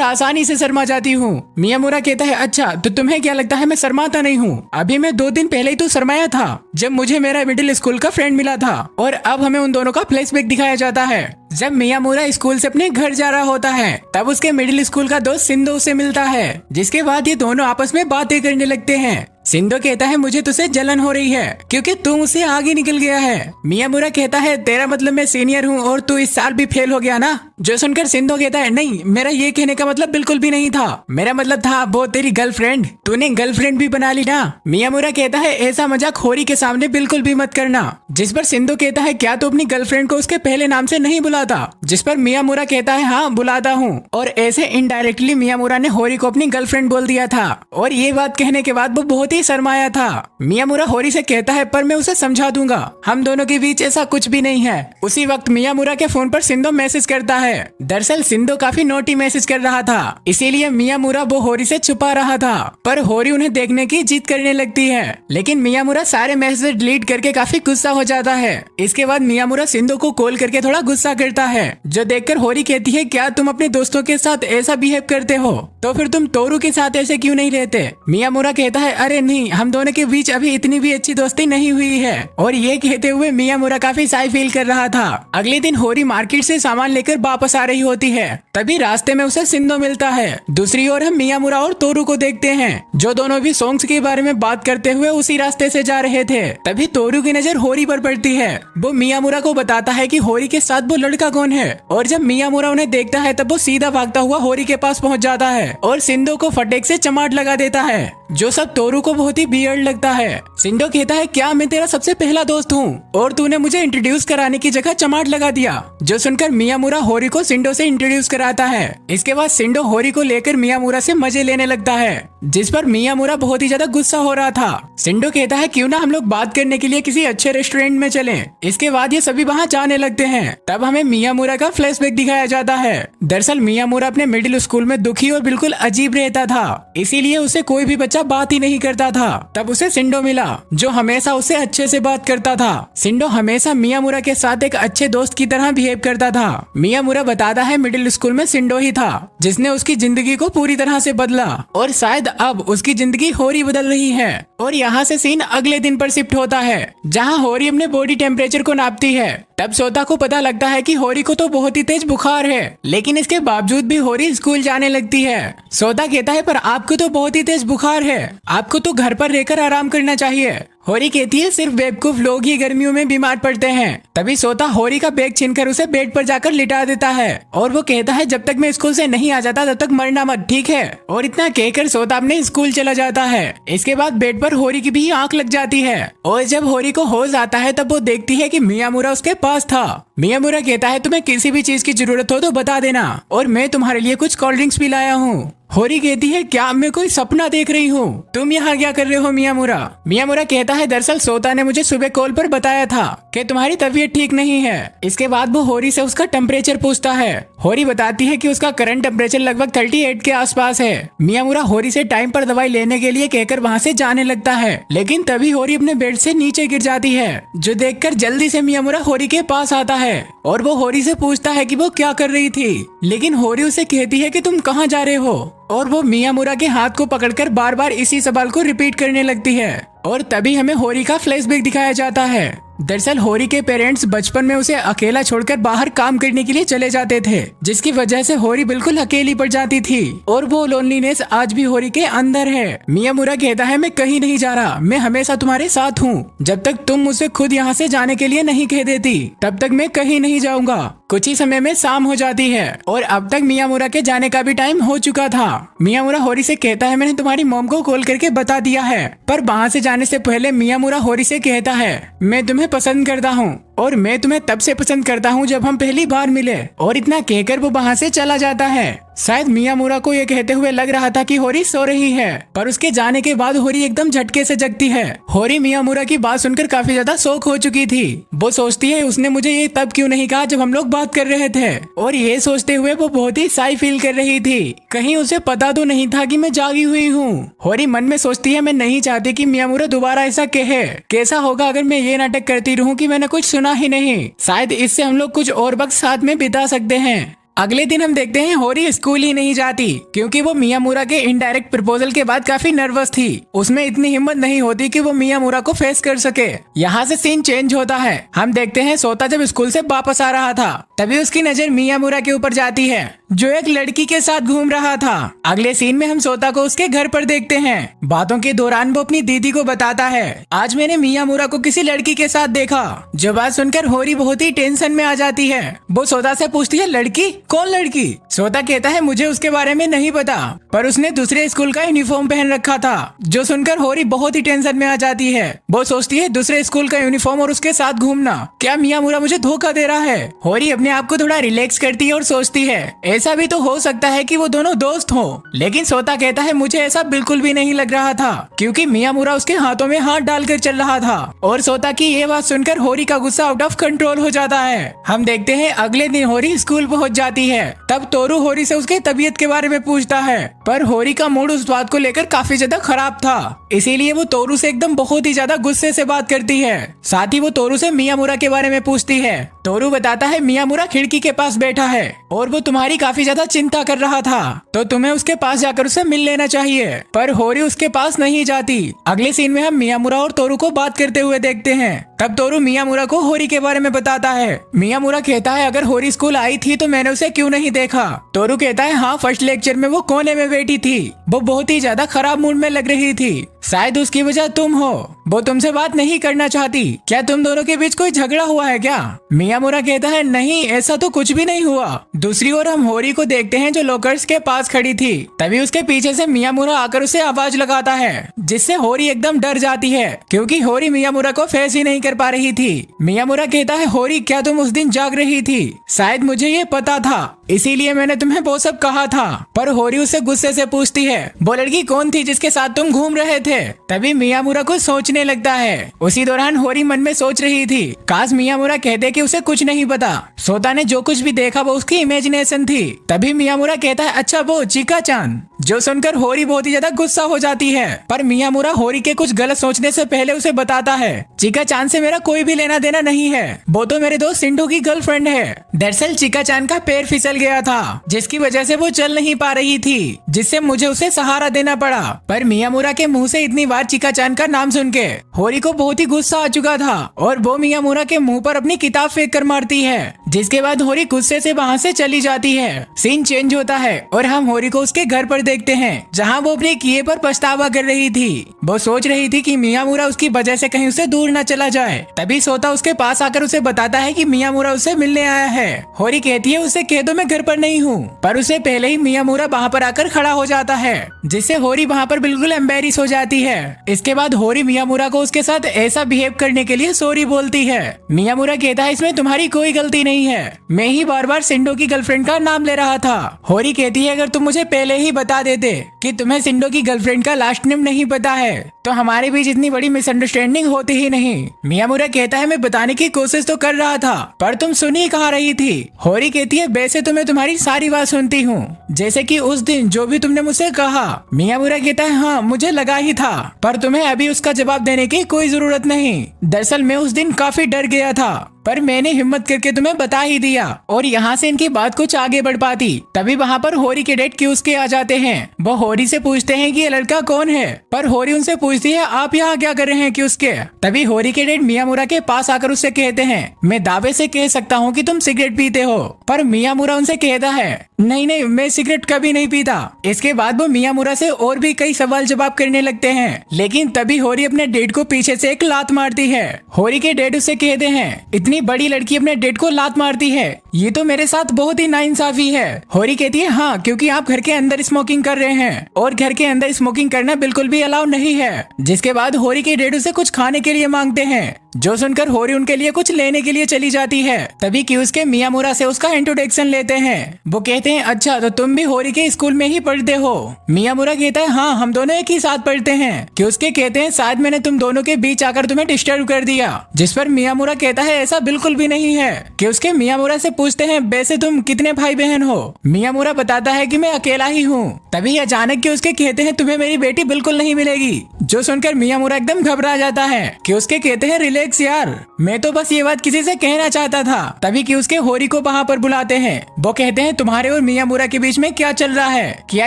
आसानी से शर्मा जाती हूँ। मियामुरा कहता है अच्छा तो तुम्हें क्या लगता है मैं शर्माता नहीं हूँ? अभी मैं 2 दिन पहले ही तो शर्माया था जब मुझे मेरा मिडिल स्कूल का फ्रेंड मिला था। और अब हमें उन दोनों का फ्लैशबैक दिखाया जाता है। जब मियामुरा स्कूल से अपने घर जा रहा होता है तब उसके मिडिल स्कूल का दोस्त सिंधु से मिलता है, जिसके बाद ये दोनों आपस में बातें करने लगते हैं। सिंधु कहता है मुझे तुझसे जलन हो रही है क्योंकि तू मुझसे आगे निकल गया है। मियामुरा कहता है तेरा मतलब मैं सीनियर हूँ और तू इस साल भी फेल हो गया ना? जो सुनकर सिंधु कहता है नहीं मेरा ये कहने का मतलब बिल्कुल भी नहीं था, मेरा मतलब था वो तेरी गर्लफ्रेंड, तूने गर्लफ्रेंड भी बना ली ना। मियामुरा कहता है ऐसा मजाक होरी के सामने बिल्कुल भी मत करना। जिस पर सिंधु कहता है क्या तू अपनी गर्लफ्रेंड को उसके पहले नाम से नहीं बुलाता? जिस पर मियामुरा कहता है हाँ बुलाता हूँ। और ऐसे इनडायरेक्टली मियामुरा ने होरी को अपनी गर्लफ्रेंड बोल दिया था और ये बात कहने के बाद वो बहुत ही शर्माया था। मियामुरा होरी से कहता है पर मैं उसे समझा दूंगा, हम दोनों के बीच ऐसा कुछ भी नहीं है। उसी वक्त मियामुरा के फोन पर सिंधु मैसेज करता है। दरअसल सिंधु काफी नोटी मैसेज कर रहा था, इसीलिए मियामुरा वो होरी से छुपा रहा था, पर होरी उन्हें देखने की जिद करने लगती है। लेकिन मियामुरा सारे मैसेज डिलीट करके काफी गुस्सा हो जाता है। इसके बाद मियामुरा सिंधु को कॉल करके थोड़ा गुस्सा करता है, जो देखकर होरी कहती है क्या तुम अपने दोस्तों के साथ ऐसा बिहेव करते हो, तो फिर तुम तोरू के साथ ऐसे क्यों नहीं रहते? मियामुरा कहता है अरे नहीं हम दोनों के बीच अभी इतनी भी अच्छी दोस्ती नहीं हुई है। और ये कहते हुए मियामुरा काफी शाय फील कर रहा था। अगले दिन होरी मार्केट से सामान लेकर वापस आ रही होती है, तभी रास्ते में उसे सिंधु मिलता है। दूसरी ओर हम मियामुरा और तोरू को देखते हैं, जो दोनों भी सॉन्ग्स के बारे में बात करते हुए उसी रास्ते से जा रहे थे। तभी तोरू की नजर होरी पर पड़ती है। वो मियामुरा को बताता है कि होरी के साथ वो लड़का कौन है, और जब मियामुरा उन्हें देखता है तब वो सीधा भागता हुआ होरी के पास पहुंच जाता है और सिंधु को फटेक से चमाट लगा देता है, जो सब तोरू को बहुत ही वियर्ड लगता है। सिंधु कहता है क्या मैं तेरा सबसे पहला दोस्त हूँ और तूने मुझे इंट्रोड्यूस कराने की जगह चमाट लगा दिया। जो सुनकर मियामुरा होरी को सिंधु से इंट्रोड्यूस कराता है। इसके बाद सिंधु होरी को लेकर मियामुरा से मजे लेने लगता है, जिस पर मियामुरा बहुत ही ज्यादा गुस्सा हो रहा था। सिंधु कहता है क्यों ना हम लोग बात करने के लिए किसी अच्छे रेस्टोरेंट में चलें। इसके बाद ये सभी वहाँ जाने लगते हैं। तब हमें मियामुरा का फ्लैशबैक दिखाया जाता है। दरअसल मियामुरा अपने मिडिल स्कूल में दुखी और बिल्कुल अजीब रहता था, इसीलिए उसे कोई भी बच्चा बात ही नहीं करता था। तब उसे सिंधु मिला, जो हमेशा उसे अच्छे से बात करता था। सिंधु हमेशा मियामुरा के साथ एक अच्छे दोस्त की तरह बिहेव करता था। मियामुरा बताता है मिडिल स्कूल में सिंधु ही था जिसने उसकी जिंदगी को पूरी तरह से बदला, और शायद अब उसकी जिंदगी होरी बदल रही है। और यहाँ से सीन अगले दिन पर शिफ्ट होता है, जहाँ होरी अपने बॉडी टेम्परेचर को नापती है। तब सोता को पता लगता है कि होरी को तो बहुत ही तेज बुखार है, लेकिन इसके बावजूद भी होरी स्कूल जाने लगती है। सोता कहता है पर आपको तो बहुत ही तेज बुखार है, आपको तो घर पर रहकर आराम करना चाहिए। होरी कहती है सिर्फ बेवकूफ लोग ही गर्मियों में बीमार पड़ते हैं। तभी सोता होरी का बैग छीनकर उसे बेड पर जाकर लिटा देता है और वो कहता है जब तक मैं स्कूल से नहीं आ जाता तब तक मरना मत, ठीक है? और इतना कहकर सोता अपने स्कूल चला जाता है। इसके बाद बेड पर होरी की भी आंख लग जाती है, और जब होरी को होश आता है तब वो देखती है कि मियामुरा उसके पास था। मियामुरा कहता है तुम्हें किसी भी चीज की जरूरत हो तो बता देना, और मैं तुम्हारे लिए कुछ कोल्ड ड्रिंक्स भी लाया हूँ। होरी कहती है क्या मैं कोई सपना देख रही हूँ? तुम यहाँ क्या कर रहे हो मियामुरा? मियामुरा कहता है दरअसल सोता ने मुझे सुबह कॉल पर बताया था कि तुम्हारी तबीयत ठीक नहीं है। इसके बाद वो होरी से उसका टेम्परेचर पूछता है। होरी बताती है कि उसका करंट टेम्परेचर लगभग 38 के आसपास है। मियामुरा होरी से टाइम पर दवाई लेने के लिए कहकर वहाँ से जाने लगता है, लेकिन तभी होरी अपने बेड से नीचे गिर जाती है, जो देखकर जल्दी से मियामुरा होरी के पास आता है और वो होरी से पूछता है कि वो क्या कर रही थी, लेकिन होरी उसे कहती है कि तुम कहाँ जा रहे हो, और वो मियामुरा के हाथ को पकड़कर बार बार इसी सवाल को रिपीट करने लगती है। और तभी हमें होरी का फ्लैशबैक दिखाया जाता है। दरअसल होरी के पेरेंट्स बचपन में उसे अकेला छोड़कर बाहर काम करने के लिए चले जाते थे, जिसकी वजह से होरी बिल्कुल अकेली पड़ जाती थी और वो लोनलीनेस आज भी होरी के अंदर है। मियामुरा कहता है मैं कहीं नहीं जा रहा, मैं हमेशा तुम्हारे साथ हूँ। जब तक तुम मुझसे खुद यहाँ से जाने के लिए नहीं कह देती तब तक मैं कहीं नहीं जाऊंगा। कुछ ही समय में शाम हो जाती है और अब तक मियामुरा के जाने का भी टाइम हो चुका था। मियामुरा होरी से कहता है मैंने तुम्हारी मॉम को कॉल करके बता दिया है, पर वहाँ से जाने से पहले मियामुरा होरी से कहता है मैं तुम्हें पसंद करता हूँ और मैं तुम्हें तब से पसंद करता हूँ जब हम पहली बार मिले, और इतना कहकर वो वहाँ से चला जाता है। शायद मियामुरा को ये कहते हुए लग रहा था कि होरी सो रही है, पर उसके जाने के बाद होरी एकदम झटके से जगती है। होरी मियामुरा की बात सुनकर काफी ज्यादा शौक हो चुकी थी। वो सोचती है उसने मुझे ये तब क्यों नहीं कहा जब हम लोग बात कर रहे थे, और ये सोचते हुए वो बहुत ही शाई फील कर रही थी, कहीं उसे पता तो नहीं था कि मैं जागी हुई हूँ। होरी मन में सोचती है मैं नहीं चाहती कि मियामुरा दोबारा ऐसा कहे। कैसा होगा अगर मैं ये नाटक करती रहूं कि मैंने कुछ सुना ही नहीं, शायद इससे हम लोग कुछ और वक्त साथ में बिता सकते हैं। अगले दिन हम देखते हैं होरी स्कूल ही नहीं जाती, क्योंकि वो मियामुरा के इनडायरेक्ट प्रपोजल के बाद काफी नर्वस थी। उसमें इतनी हिम्मत नहीं होती कि वो मियामुरा को फेस कर सके। यहाँ से सीन चेंज होता है। हम देखते हैं सोता जब स्कूल से वापस आ रहा था तभी उसकी नजर मियामुरा के ऊपर जाती है, जो एक लड़की के साथ घूम रहा था। अगले सीन में हम सोता को उसके घर पर देखते हैं। बातों के दौरान वो अपनी दीदी को बताता है आज मैंने मियामुरा को किसी लड़की के साथ देखा। जो बात सुनकर होरी बहुत ही टेंशन में आ जाती है। वो सोता से पूछती है लड़की? कौन लड़की? सोता कहता है मुझे उसके बारे में नहीं पता, पर उसने दूसरे स्कूल का यूनिफॉर्म पहन रखा था। जो सुनकर होरी बहुत ही टेंशन में आ जाती है। वो सोचती है दूसरे स्कूल का यूनिफॉर्म और उसके साथ घूमना, क्या मियामुरा मुझे धोखा दे रहा है? होरी अपने आप को थोड़ा रिलैक्स करती है और सोचती है ऐसा भी तो हो सकता है कि वो दोनों दोस्त हो। लेकिन सोता कहता है मुझे ऐसा बिल्कुल भी नहीं लग रहा था, क्योंकि मियामुरा उसके हाथों में हाथ डालकर चल रहा था। और सोता की ये बात सुनकर होरी का गुस्सा आउट ऑफ कंट्रोल हो जाता है। हम देखते हैं अगले दिन होरी स्कूल पहुंच जाती है। तब तोरू होरी से उसके तबीयत के बारे में पूछता है, पर होरी का मूड उस बात को लेकर काफी ज्यादा खराब था, इसीलिए वो तोरू से एकदम बहुत ही ज्यादा गुस्से से बात करती है। साथ ही वो तोरू से मियामुरा के बारे में पूछती है। तोरू बताता है मियामुरा खिड़की के पास बैठा है और वो तुम्हारी काफी ज्यादा चिंता कर रहा था, तो तुम्हें उसके पास जाकर उसे मिल लेना चाहिए। पर होरी उसके पास नहीं जाती। अगले सीन में हम मियामुरा और तोरू को बात करते हुए देखते हैं। तब तोरू मियामुरा को होरी के बारे में बताता है। मियामुरा कहता है अगर होरी स्कूल आई थी तो मैंने उसे क्यों नहीं देखा? तोरू कहता है हाँ, फर्स्ट लेक्चर में वो कोने में बैठी थी, वो बहुत ही ज्यादा खराब मूड में लग रही थी, शायद उसकी वजह तुम हो, वो तुमसे बात नहीं करना चाहती। क्या तुम दोनों के बीच कोई झगड़ा हुआ है क्या? मियामुरा कहता है नहीं, ऐसा तो कुछ भी नहीं हुआ। दूसरी ओर हम होरी को देखते हैं जो लॉकर्स के पास खड़ी थी। तभी उसके पीछे से मियामुरा आकर उसे आवाज लगाता है, जिससे होरी एकदम डर जाती है, क्योंकि होरी मियामुरा को फेस ही नहीं कर पा रही थी। मियामुरा कहता है होरी क्या तुम उस दिन जाग रही थी? शायद मुझे ये पता था, इसीलिए मैंने तुम्हें वो सब कहा था। पर होरी उसे गुस्से से पूछती है वो लड़की कौन थी जिसके साथ तुम घूम रहे थे? तभी मियामुरा को सोचने लगता है। उसी दौरान होरी मन में सोच रही थी काश मियामुरा कहते कि उसे कुछ नहीं पता, सोता ने जो कुछ भी देखा वो उसकी इमेजिनेशन थी। तभी मियामुरा कहता है अच्छा वो चीका चांद। जो सुनकर होरी बहुत ही ज्यादा गुस्सा हो जाती है, पर मियामुरा होरी के कुछ गलत सोचने से पहले उसे बताता है चीका चांद से मेरा कोई भी लेना देना नहीं है, वो तो मेरे दोस्त सिंधु की गर्लफ्रेंड है। दरअसल चीका चांद का पैर फिसल गया था, जिसकी वजह से वो चल नहीं पा रही थी, जिससे मुझे उसे सहारा देना पड़ा। पर मियामुरा के मुंह से इतनी बार चीका चांद का नाम सुन के होरी को बहुत ही गुस्सा आ चुका था और वो मियामुरा के मुंह पर अपनी किताब फेंक कर मारती है, जिसके बाद होरी गुस्से से वहाँ से चली जाती है। सीन चेंज होता है और हम होरी को उसके घर पर देखते हैं, जहाँ वो अपने किए पर पछतावा कर रही थी। वो सोच रही थी कि मियामुरा उसकी वजह से कहीं उसे दूर न चला जाए। तभी सोता उसके पास आकर उसे बताता है कि मियामुरा उसे मिलने आया है। होरी कहती है उसे कह दो मैं घर पर नहीं हूँ, पर उसे पहले ही मियामुरा वहाँ पर आकर खड़ा हो जाता है, जिससे होरी वहाँ पर बिल्कुल एम्बेरिस हो जाती है। इसके बाद होरी मियामुरा को उसके साथ ऐसा बिहेव करने के लिए सॉरी बोलती है। मियामुरा कहता है इसमें तुम्हारी कोई गलती नहीं है, मैं ही बार बार सिंधु की गर्लफ्रेंड का नाम ले रहा था। होरी कहती है अगर तुम मुझे पहले ही बता देते कि तुम्हें सिंडो की गर्लफ्रेंड का लास्ट नेम नहीं पता है तो हमारे बीच इतनी बड़ी मिसअंडरस्टैंडिंग होती ही नहीं। मियामुरा कहता है मैं बताने की कोशिश तो कर रहा था पर तुम सुन ही कहाँ रही थी। होरी कहती है वैसे तो मैं तुम्हारी सारी बात सुनती हूँ, जैसे कि उस दिन जो भी तुमने मुझसे कहा। मियामुरा कहता है हाँ मुझे लगा ही था पर तुम्हें अभी उसका जवाब देने की कोई जरूरत नहीं। दरअसल मैं उस दिन काफी डर गया था पर मैंने हिम्मत करके तुम्हें बता ही दिया और यहाँ से इनकी बात कुछ आगे बढ़ पाती। तभी वहाँ पर होरी के डैड क्यूस्के आ जाते हैं। वो होरी से पूछते हैं कि ये लड़का कौन है पर होरी उनसे पूछती है आप यहाँ क्या कर रहे हैं क्यूस्के। तभी होरी के डैड मियामुरा के पास आकर उससे कहते हैं मैं दावे से कह सकता हूँ कि तुम सिगरेट पीते हो। पर मियामुरा उनसे कहता है नहीं नहीं मैं सिगरेट कभी नहीं पीता। इसके बाद वो मियामुरा से और भी कई सवाल जवाब करने लगते हैं लेकिन तभी होरी अपने डैड को पीछे से एक लात मारती है। होरी के डैड उससे कहते हैं इतनी बड़ी लड़की अपने डैड को लात मारती है, ये तो मेरे साथ बहुत ही नाइंसाफी है। होरी कहती है हाँ क्योंकि आप घर के अंदर स्मोकिंग कर रहे हैं और घर के अंदर स्मोकिंग करना बिल्कुल भी अलाउ नहीं है। जिसके बाद होरी के डैड उसे कुछ खाने के लिए मांगते हैं जो सुनकर होरी उनके लिए कुछ लेने के लिए चली जाती है। तभी क्यूस्के मियामुरा से उसका इंट्रोडक्शन लेते हैं। वो कहते हैं अच्छा तो तुम भी होरी के स्कूल में ही पढ़ते हो। मियामुरा कहता है हाँ हम दोनों एक ही साथ पढ़ते हैं। क्यूस्के कहते हैं शायद मैंने तुम दोनों के बीच आकर तुम्हें डिस्टर्ब कर दिया। जिस पर मियामुरा कहता है ऐसा बिल्कुल भी नहीं है। क्यूस्के मियामुरा से पूछते हैं वैसे तुम कितने भाई बहन हो। मियामुरा बताता है कि मैं अकेला ही हूँ। तभी अचानक क्यूस्के कहते हैं तुम्हें मेरी बेटी बिल्कुल नहीं मिलेगी। जो सुनकर मियामुरा एकदम घबरा जाता है। क्यूस्के कहते हैं रिलैक्स यार मैं तो बस ये बात किसी से कहना चाहता था। तभी क्यूस्के होरी को वहाँ पर बुलाते हैं। वो कहते हैं तुम्हारे और मियामुरा के बीच में क्या चल रहा है, क्या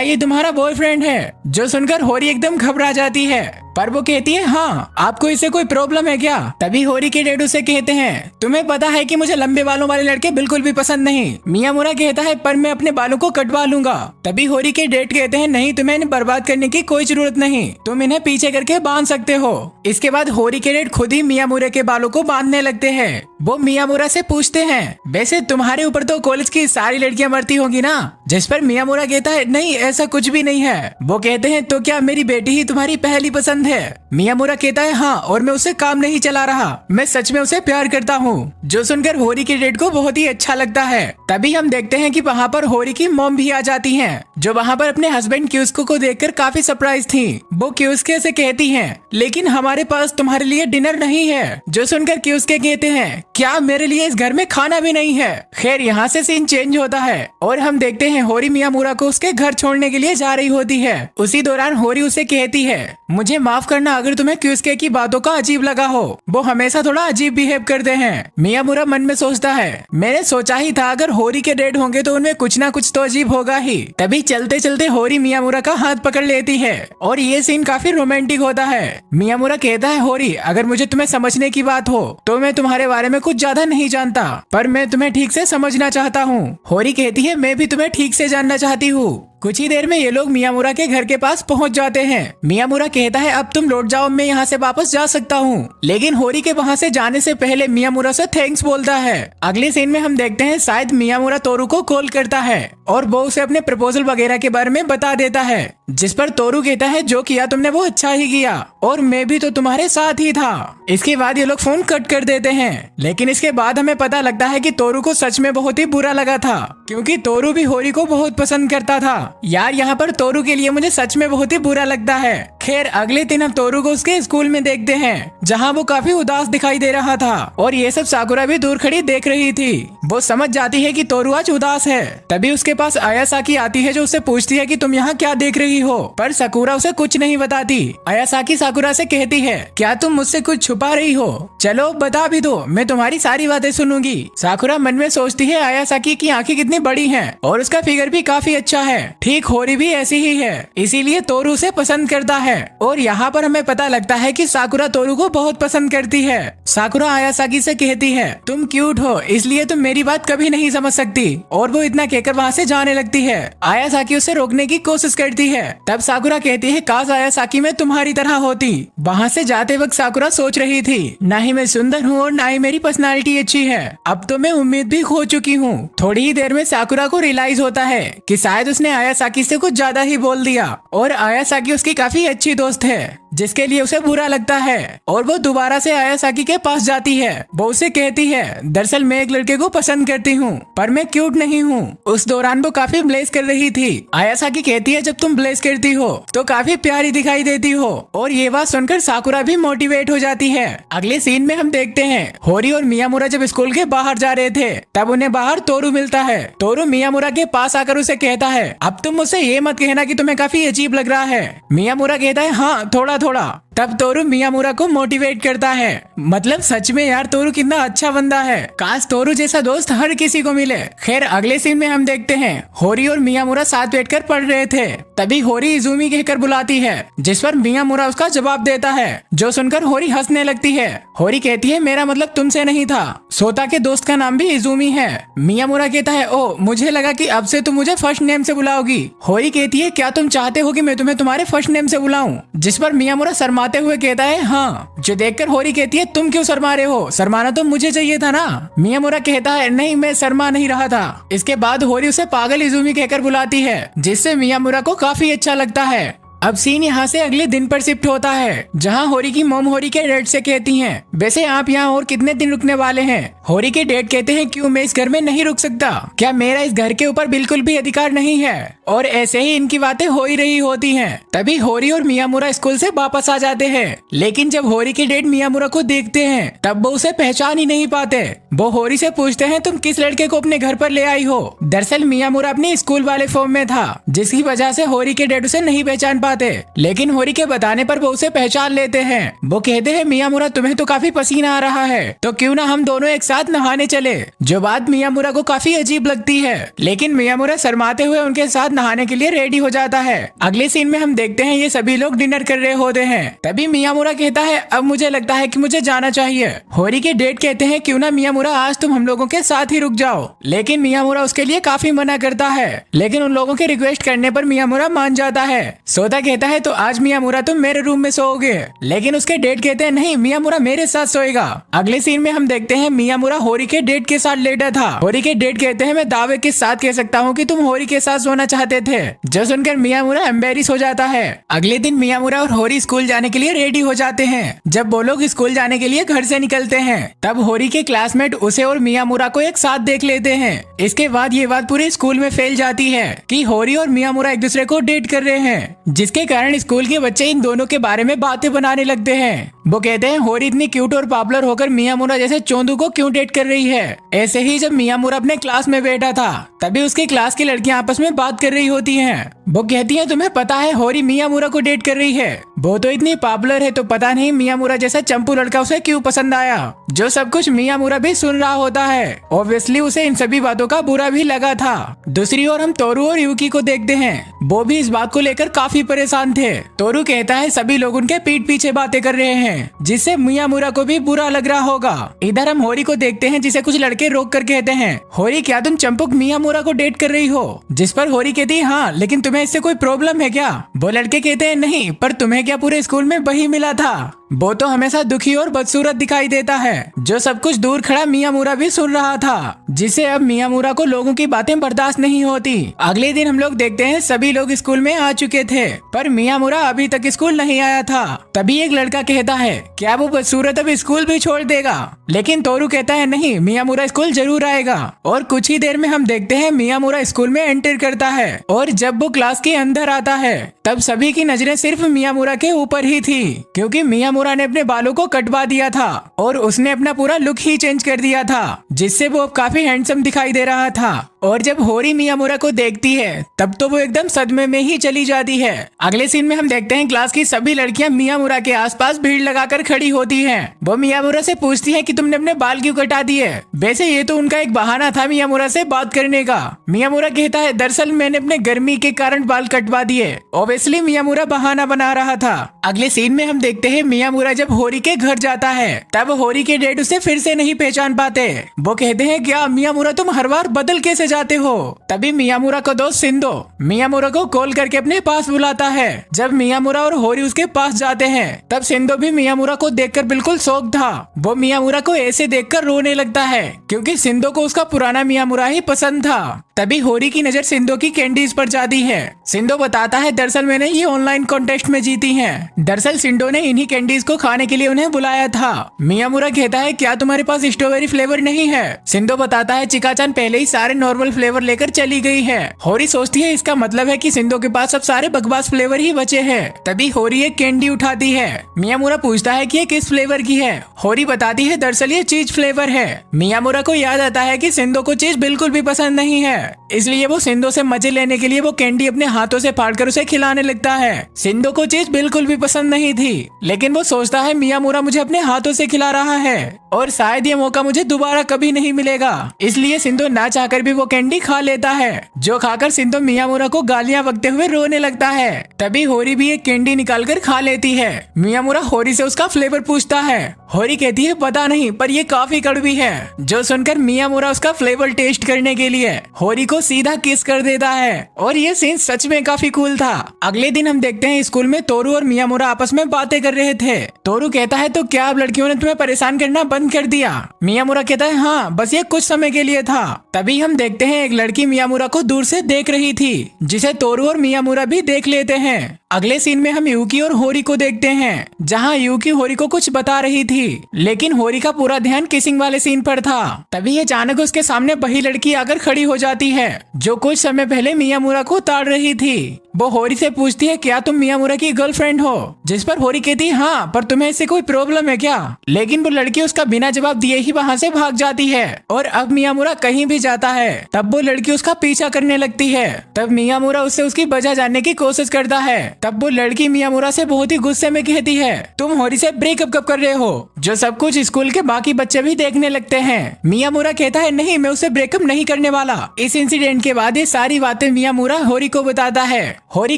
ये तुम्हारा बॉयफ्रेंड है। जो सुनकर होरी एकदम घबरा जाती है पर वो कहती है हाँ आपको इससे कोई प्रॉब्लम है क्या। तभी होरी के डैड उसे कहते हैं तुम्हें पता है कि मुझे लंबे बालों वाले लड़के बिल्कुल भी पसंद नहीं। मियामुरा कहता है पर मैं अपने बालों को कटवा लूंगा। तभी होरी के डैड कहते हैं नहीं तुम्हें इन्हें बर्बाद करने की कोई जरूरत नहीं, तुम इन्हें पीछे करके बांध सकते हो। इसके बाद होरी के डैड खुद ही मियामुरा के बालों को बांधने लगते हैं। वो मियामुरा से पूछते हैं वैसे तुम्हारे ऊपर तो कॉलेज की सारी लड़कियां मरती होंगी ना। जिस पर मियामुरा कहता है नहीं ऐसा कुछ भी नहीं है। वो कहते हैं तो क्या मेरी बेटी ही तुम्हारी पहली पसंद है। मियामुरा कहता है हाँ और मैं उसे काम नहीं चला रहा, मैं सच में उसे प्यार करता हूँ। जो सुनकर होरी के डैड को बहुत ही अच्छा लगता है। तभी हम देखते हैं कि वहाँ पर होरी की मॉम भी आ जाती हैं जो वहाँ पर अपने हस्बैंड क्यूस्को को देखकर काफी सरप्राइज थी। वो क्यूस्के से कहती हैं लेकिन हमारे पास तुम्हारे लिए डिनर नहीं है। जो सुनकर क्यूस्के कहते हैं क्या मेरे लिए इस घर में खाना भी नहीं है। खैर यहाँ से सीन चेंज होता है और हम देखते हैं होरी मियामुरा को उसके घर छोड़ने के लिए जा रही होती है। उसी दौरान होरी उसे कहती है मुझे माफ करना अगर तुम्हें क्यूस्के की बातों का अजीब लगा हो, वो हमेशा थोड़ा अजीब बिहेव करते हैं। मियामुरा मन में सोचता है मैंने सोचा ही था अगर होरी के डैड होंगे तो उनमें कुछ ना कुछ तो अजीब होगा ही। तभी चलते चलते होरी मियामुरा का हाथ पकड़ लेती है और ये सीन काफी रोमांटिक होता है। मियामुरा कहता है होरी अगर मुझे तुम्हें समझने की बात हो तो मैं तुम्हारे बारे में कुछ ज्यादा नहीं जानता पर मैं तुम्हें ठीक से समझना चाहता हूँ। होरी कहती है मैं भी तुम्हें ठीक से जानना चाहती हूँ। कुछ ही देर में ये लोग मियामुरा के घर के पास पहुंच जाते हैं। मियामुरा कहता है अब तुम लौट जाओ, मैं यहाँ से वापस जा सकता हूँ। लेकिन होरी के वहाँ से जाने से पहले मियामुरा से थैंक्स बोलता है। अगले सीन में हम देखते हैं शायद मियामुरा तोरू को कॉल करता है और वो उसे अपने प्रपोजल वगैरह के बारे में बता देता है। जिस पर तोरू कहता है जो किया तुमने वो अच्छा ही किया और मैं भी तो तुम्हारे साथ ही था। इसके बाद ये लोग फोन कट कर देते हैं। लेकिन इसके बाद हमें पता लगता है कि तोरू को सच में बहुत ही बुरा लगा था क्योंकि तोरू भी होरी को बहुत पसंद करता था। यार यहाँ पर तोरू के लिए मुझे सच में बहुत ही बुरा लगता है। खैर अगले दिन हम तोरू को उसके स्कूल में देखते हैं जहाँ वो काफी उदास दिखाई दे रहा था और ये सब साकुरा भी दूर खड़ी देख रही थी। वो समझ जाती है कि तोरू आज उदास है। तभी उसके पास आयासाकी आती है जो उससे पूछती है कि तुम यहाँ क्या देख रही हो, पर साकुरा उसे कुछ नहीं बताती। आयासाकी साकुरा से कहती है क्या तुम मुझसे कुछ छुपा रही हो, चलो बता भी दो, मैं तुम्हारी सारी बातें सुनूंगी। साकुरा मन में सोचती है आयासाकी की आंखें कितनी बड़ी हैं और उसका फिगर भी काफी अच्छा है। ठीक होरी भी ऐसी ही है, इसीलिए तोरू उसे पसंद करता है। और यहाँ पर हमें पता लगता है कि साकुरा तोरू को बहुत पसंद करती है। साकुरा आयासाकी से कहती है तुम क्यूट हो इसलिए तुम मेरी बात कभी नहीं समझ सकती, और वो इतना कहकर वहाँ से जाने लगती है। आयासाकी उसे रोकने की कोशिश करती है। तब साकुरा कहती है काश आयासाकी मैं तुम्हारी तरह होती। वहाँ से जाते वक्त साकुरा सोच रही थी ना ही मैं सुंदर हूँ और ना ही मेरी पर्सनालिटी अच्छी है, अब तो मैं उम्मीद भी खो चुकी हूँ। थोड़ी ही देर में साकुरा को रियलाइज होता है कि शायद उसने आयासाकी से कुछ ज्यादा ही बोल दिया और आयासाकी उसकी काफी अच्छी दोस्त है। जिसके लिए उसे बुरा लगता है और वो दोबारा से आयासाकी के पास जाती है। वो उसे कहती है दरअसल मैं एक लड़के को पसंद करती हूँ पर मैं क्यूट नहीं हूँ। उस दौरान वो काफी ब्लेस कर रही थी। आयासाकी कहती है जब तुम ब्लेस करती हो तो काफी प्यारी दिखाई देती हो और ये बात सुनकर साकुरा भी मोटिवेट हो जाती है। अगले सीन में हम देखते हैं होरी और मियामुरा जब स्कूल के बाहर जा रहे थे तब उन्हें बाहर तोरू मिलता है। तोरू मियामुरा के पास आकर उसे कहता है अब तुम मुझसे ये मत कहना कि तुम्हें काफी अजीब लग रहा है। मियामुरा कहता है हाँ थोड़ा थोड़ा। तब तोरू मियामुरा को मोटिवेट करता है। मतलब सच में यार तोरू कितना अच्छा बंदा है। काश तोरू जैसा दोस्त हर किसी को मिले। खैर अगले सीन में हम देखते हैं होरी और मियामुरा साथ बैठकर पढ़ रहे थे। तभी होरी इजुमी कहकर बुलाती है जिस पर मियामुरा उसका जवाब देता है जो सुनकर होरी हंसने लगती है। होरी कहती है मेरा मतलब तुमसे नहीं था। सोता के दोस्त का नाम भी इजुमी है। मियामुरा कहता है ओ मुझे लगा कि अब से तुम मुझे फर्स्ट नेम से बुलाओगी। होरी कहती है क्या तुम चाहते हो कि मैं तुम्हें तुम्हारे फर्स्ट नेम से बुलाऊं? जिस पर मियामुरा शर्माते हुए कहता है हाँ। जो देखकर होरी कहती है तुम क्यों शर्मा रहे हो? शर्माना तो मुझे चाहिए था ना। मियामुरा कहता है नहीं मैं शर्मा नहीं रहा था। इसके बाद होरी उसे पागल इजुमी कहकर बुलाती है जिससे मियामुरा को काफी अच्छा लगता है। अब सीन यहाँ से अगले दिन पर शिफ्ट होता है जहाँ होरी की मॉम होरी के डैड से कहती हैं वैसे आप यहाँ और कितने दिन रुकने वाले हैं? होरी के डैड कहते हैं क्यों मैं इस घर में नहीं रुक सकता? क्या मेरा इस घर के ऊपर बिल्कुल भी अधिकार नहीं है? और ऐसे ही इनकी बातें हो ही रही होती हैं। तभी होरी और मियामुरा स्कूल से वापस आ जाते हैं। लेकिन जब होरी के डैड मियामुरा को देखते हैं तब वो उसे पहचान ही नहीं पाते। वो होरी से पूछते हैं तुम किस लड़के को अपने घर पर ले आई हो? दरअसल मियामुरा अपने स्कूल वाले फॉर्म में था जिसकी वजह से होरी के डैड उसे नहीं पहचान पाते। लेकिन होरी के बताने पर वो उसे पहचान लेते हैं। वो कहते हैं मियामुरा तुम्हें तो काफी पसीना आ रहा है तो क्यों ना हम दोनों एक साथ नहाने चले। जो बात मियामुरा को काफी अजीब लगती है लेकिन मियामुरा शर्माते हुए उनके साथ नहाने के लिए रेडी हो जाता है। अगले सीन में हम देखते हैं ये सभी लोग डिनर कर रहे होते हैं। तभी मियामुरा कहता है अब मुझे लगता है कि मुझे जाना चाहिए। होरी के डैड कहते हैं क्यों ना मियामुरा आज तुम हम लोगों के साथ ही रुक जाओ। लेकिन मियामुरा उसके लिए काफी मना करता है। लेकिन उन लोगों के रिक्वेस्ट करने पर मियामुरा मान जाता है। सोता कहता है तो आज मियामुरा तुम मेरे रूम में सोओगे। लेकिन उसके डैड कहते हैं नहीं मियामुरा मेरे साथ सोएगा। अगले सीन में हम देखते हैं मियामुरा होरी के डैड के साथ लेटा था। होरी के डैड कहते हैं मैं दावे के साथ कह सकता हूँ कि तुम होरी के साथ सोना चाहते थे। जो सुनकर मियामुरा एम्बेरिस हो जाता है। अगले दिन मियामुरा और होरी स्कूल जाने के लिए रेडी हो जाते हैं। जब वो लोग स्कूल जाने के लिए घर से निकलते हैं तब होरी के क्लासमेट उसे और मियामुरा को एक साथ देख लेते हैं। इसके बाद ये बात पूरे स्कूल में फैल जाती है कि होरी और मियामुरा एक दूसरे को डेट कर रहे हैं जिसके कारण स्कूल के बच्चे इन दोनों के बारे में बातें बनाने लगते हैं। वो कहते हैं होरी इतनी क्यूट और पॉपुलर होकर मियामुरा जैसे चोंदू को क्यों डेट कर रही है। ऐसे ही जब मियामुरा अपने क्लास में बैठा था तभी उसकी क्लास की लड़कियां आपस में बात कर रही होती हैं। वो कहती हैं तुम्हें पता है होरी मियामुरा को डेट कर रही है। वो तो इतनी पॉपुलर है तो पता नहीं मियामुरा जैसा चंपू लड़का उसे क्यों पसंद आया। जो सब कुछ मियामुरा भी सुन रहा होता है। ऑब्वियसली उसे इन सभी बातों का बुरा भी लगा था। दूसरी ओर हम तोरू और यूकी को देखते हैं। वो भी इस बात को लेकर काफी परेशान थे। तोरू कहता है सभी लोग उनके पीठ पीछे बातें कर रहे हैं जिससे मियामुरा को भी बुरा लग रहा होगा। इधर हम होरी को देखते हैं जिसे कुछ लड़के रोक कर कहते हैं होरी क्या तुम चंपुक मियामुरा को डेट कर रही हो? जिस पर होरी कहती है हाँ लेकिन तुम्हें इससे कोई प्रॉब्लम है क्या? वो लड़के कहते हैं नहीं पर तुम्हें क्या पूरे स्कूल में वही मिला था? वो तो हमेशा दुखी और बदसूरत दिखाई देता है। जो सब कुछ दूर खड़ा मियामुरा भी सुन रहा था जिसे अब मियामुरा को लोगों की बातें बर्दाश्त नहीं होती। अगले दिन हम लोग देखते हैं सभी लोग स्कूल में आ चुके थे पर मियामुरा अभी तक स्कूल नहीं आया था। तभी एक लड़का कहता है क्या वो बदसूरत अब स्कूल भी छोड़ देगा? लेकिन तोरू कहता है नहीं मियामुरा स्कूल जरूर आएगा। और कुछ ही देर में हम देखते हैं मियामुरा स्कूल में एंटर करता है और जब वो क्लास के अंदर आता है तब सभी की नजरें सिर्फ मियामुरा के ऊपर ही थी क्योंकि मियामुरा ने अपने बालों को कटवा दिया था और उसने अपना पूरा लुक ही चेंज कर दिया था जिससे वो अब काफी हैंडसम दिखाई दे रहा था। और जब होरी मियामुरा को देखती है तब तो वो एकदम सदमे में ही चली जाती है। अगले सीन में हम देखते हैं क्लास की सभी लड़कियां मियामुरा के आसपास भीड़ लगाकर खड़ी होती हैं। वो मियामुरा से पूछती हैं कि तुमने अपने बाल क्यों कटा दिए? वैसे ये तो उनका एक बहाना था मियामुरा से बात करने का। मियामुरा कहता है दरअसल मैंने अपने गर्मी के कारण बाल कटवा दिए। ऑब्वियसली मियामुरा बहाना बना रहा था। अगले सीन में हम देखते हैं मियामुरा मियामुरा जब होरी के घर जाता है तब होरी के डैड उसे फिर से नहीं पहचान पाते। वो कहते हैं क्या मियामुरा तुम हर बार बदल कैसे जाते हो। तभी मियामुरा को दोस्त सिंदो मियामुरा को कॉल करके अपने पास बुलाता है। जब मियामुरा और होरी उसके पास जाते हैं तब सिंदो भी मियामुरा को देखकर बिल्कुल शॉक था। वो मियामुरा को ऐसे देखकर रोने लगता है क्योंकि सिंदो को उसका पुराना मियामुरा ही पसंद था। तभी होरी की नजर सिंदो की कैंडीज पर जाती है। सिंदो बताता है दरअसल मैंने ये ऑनलाइन कॉन्टेस्ट में जीती हैं। दरअसल सिंदो ने इन्हीं कैंडीज को खाने के लिए उन्हें बुलाया था। मियामुरा कहता है क्या तुम्हारे पास स्ट्रॉबेरी फ्लेवर नहीं है। सिंदो बताता है चिका-चान पहले ही सारे नॉर्मल फ्लेवर लेकर चली गई है। होरी सोचती है इसका मतलब है कि सिंदो के पास अब सारे बकवास फ्लेवर ही बचे हैं। तभी होरी एक कैंडी उठाती है। मियामुरा पूछता है कि ये किस फ्लेवर की है। होरी बताती है दरअसल ये चीज फ्लेवर है। मियामुरा को याद आता है कि सिंदो को चीज बिल्कुल भी पसंद नहीं है, इसलिए वो सिंदो से मजे लेने के लिए वो कैंडी अपने हाथों से फाड़कर उसे खिलाने लगता है। सिंदो को चीज बिल्कुल भी पसंद नहीं थी, लेकिन वो सोचता है मियामुरा मुझे अपने हाथों से खिला रहा है और शायद ये मौका मुझे दोबारा कभी नहीं मिलेगा, इसलिए सिंदो ना चाहकर भी वो कैंडी खा लेता है। जो खाकर सिंदो मियामुरा को गालियां बकते हुए रोने लगता है। तभी होरी भी एक कैंडी निकालकर खा लेती है। मियामुरा होरी से उसका फ्लेवर पूछता है। होरी कहती है पता नहीं पर ये काफी कड़वी है। जो सुनकर मियामुरा उसका फ्लेवर टेस्ट करने के लिए होरी को सीधा किस कर देता है और ये सीन सच में काफी कूल था। अगले दिन हम देखते हैं स्कूल में तोरू और मियामुरा आपस में बातें कर रहे थे। तोरू कहता है तो क्या अब लड़कियों ने तुम्हें परेशान करना बंद कर दिया। मियामुरा कहता है हाँ बस ये कुछ समय के लिए था। तभी हम देखते हैं एक लड़की मियामुरा को दूर से देख रही थी जिसे तोरू और मियामुरा भी देख लेते हैं। अगले सीन में हम यूकी और होरी को देखते हैं जहाँ यूकी होरी को कुछ बता रही थी, लेकिन होरी का पूरा ध्यान किसिंग वाले सीन पर था। तभी अचानक उसके सामने वही लड़की आकर खड़ी हो जाती है जो कुछ समय पहले मियामुरा को ताड़ रही थी। वो होरी से पूछती है क्या तुम मियामुरा की गर्लफ्रेंड हो, जिस पर होरी कहती है हाँ पर तुम्हें इससे कोई प्रॉब्लम है क्या। लेकिन वो लड़की उसका बिना जवाब दिए ही वहाँ से भाग जाती है और अब मियामुरा कहीं भी जाता है तब वो लड़की उसका पीछा करने लगती है। तब मियामुरा उससे उसकी वजह जानने की कोशिश करता है। तब वो लड़की मियामुरा से बहुत ही गुस्से में कहती है तुम होरी से ब्रेकअप कब कर रहे हो, जो सब कुछ स्कूल के बाकी बच्चे भी देखने लगते हैं। मियामुरा कहता है नहीं मैं उससे ब्रेकअप नहीं करने वाला। इस इंसिडेंट के बाद ये सारी बातें मियामुरा होरी को बताता है। होरी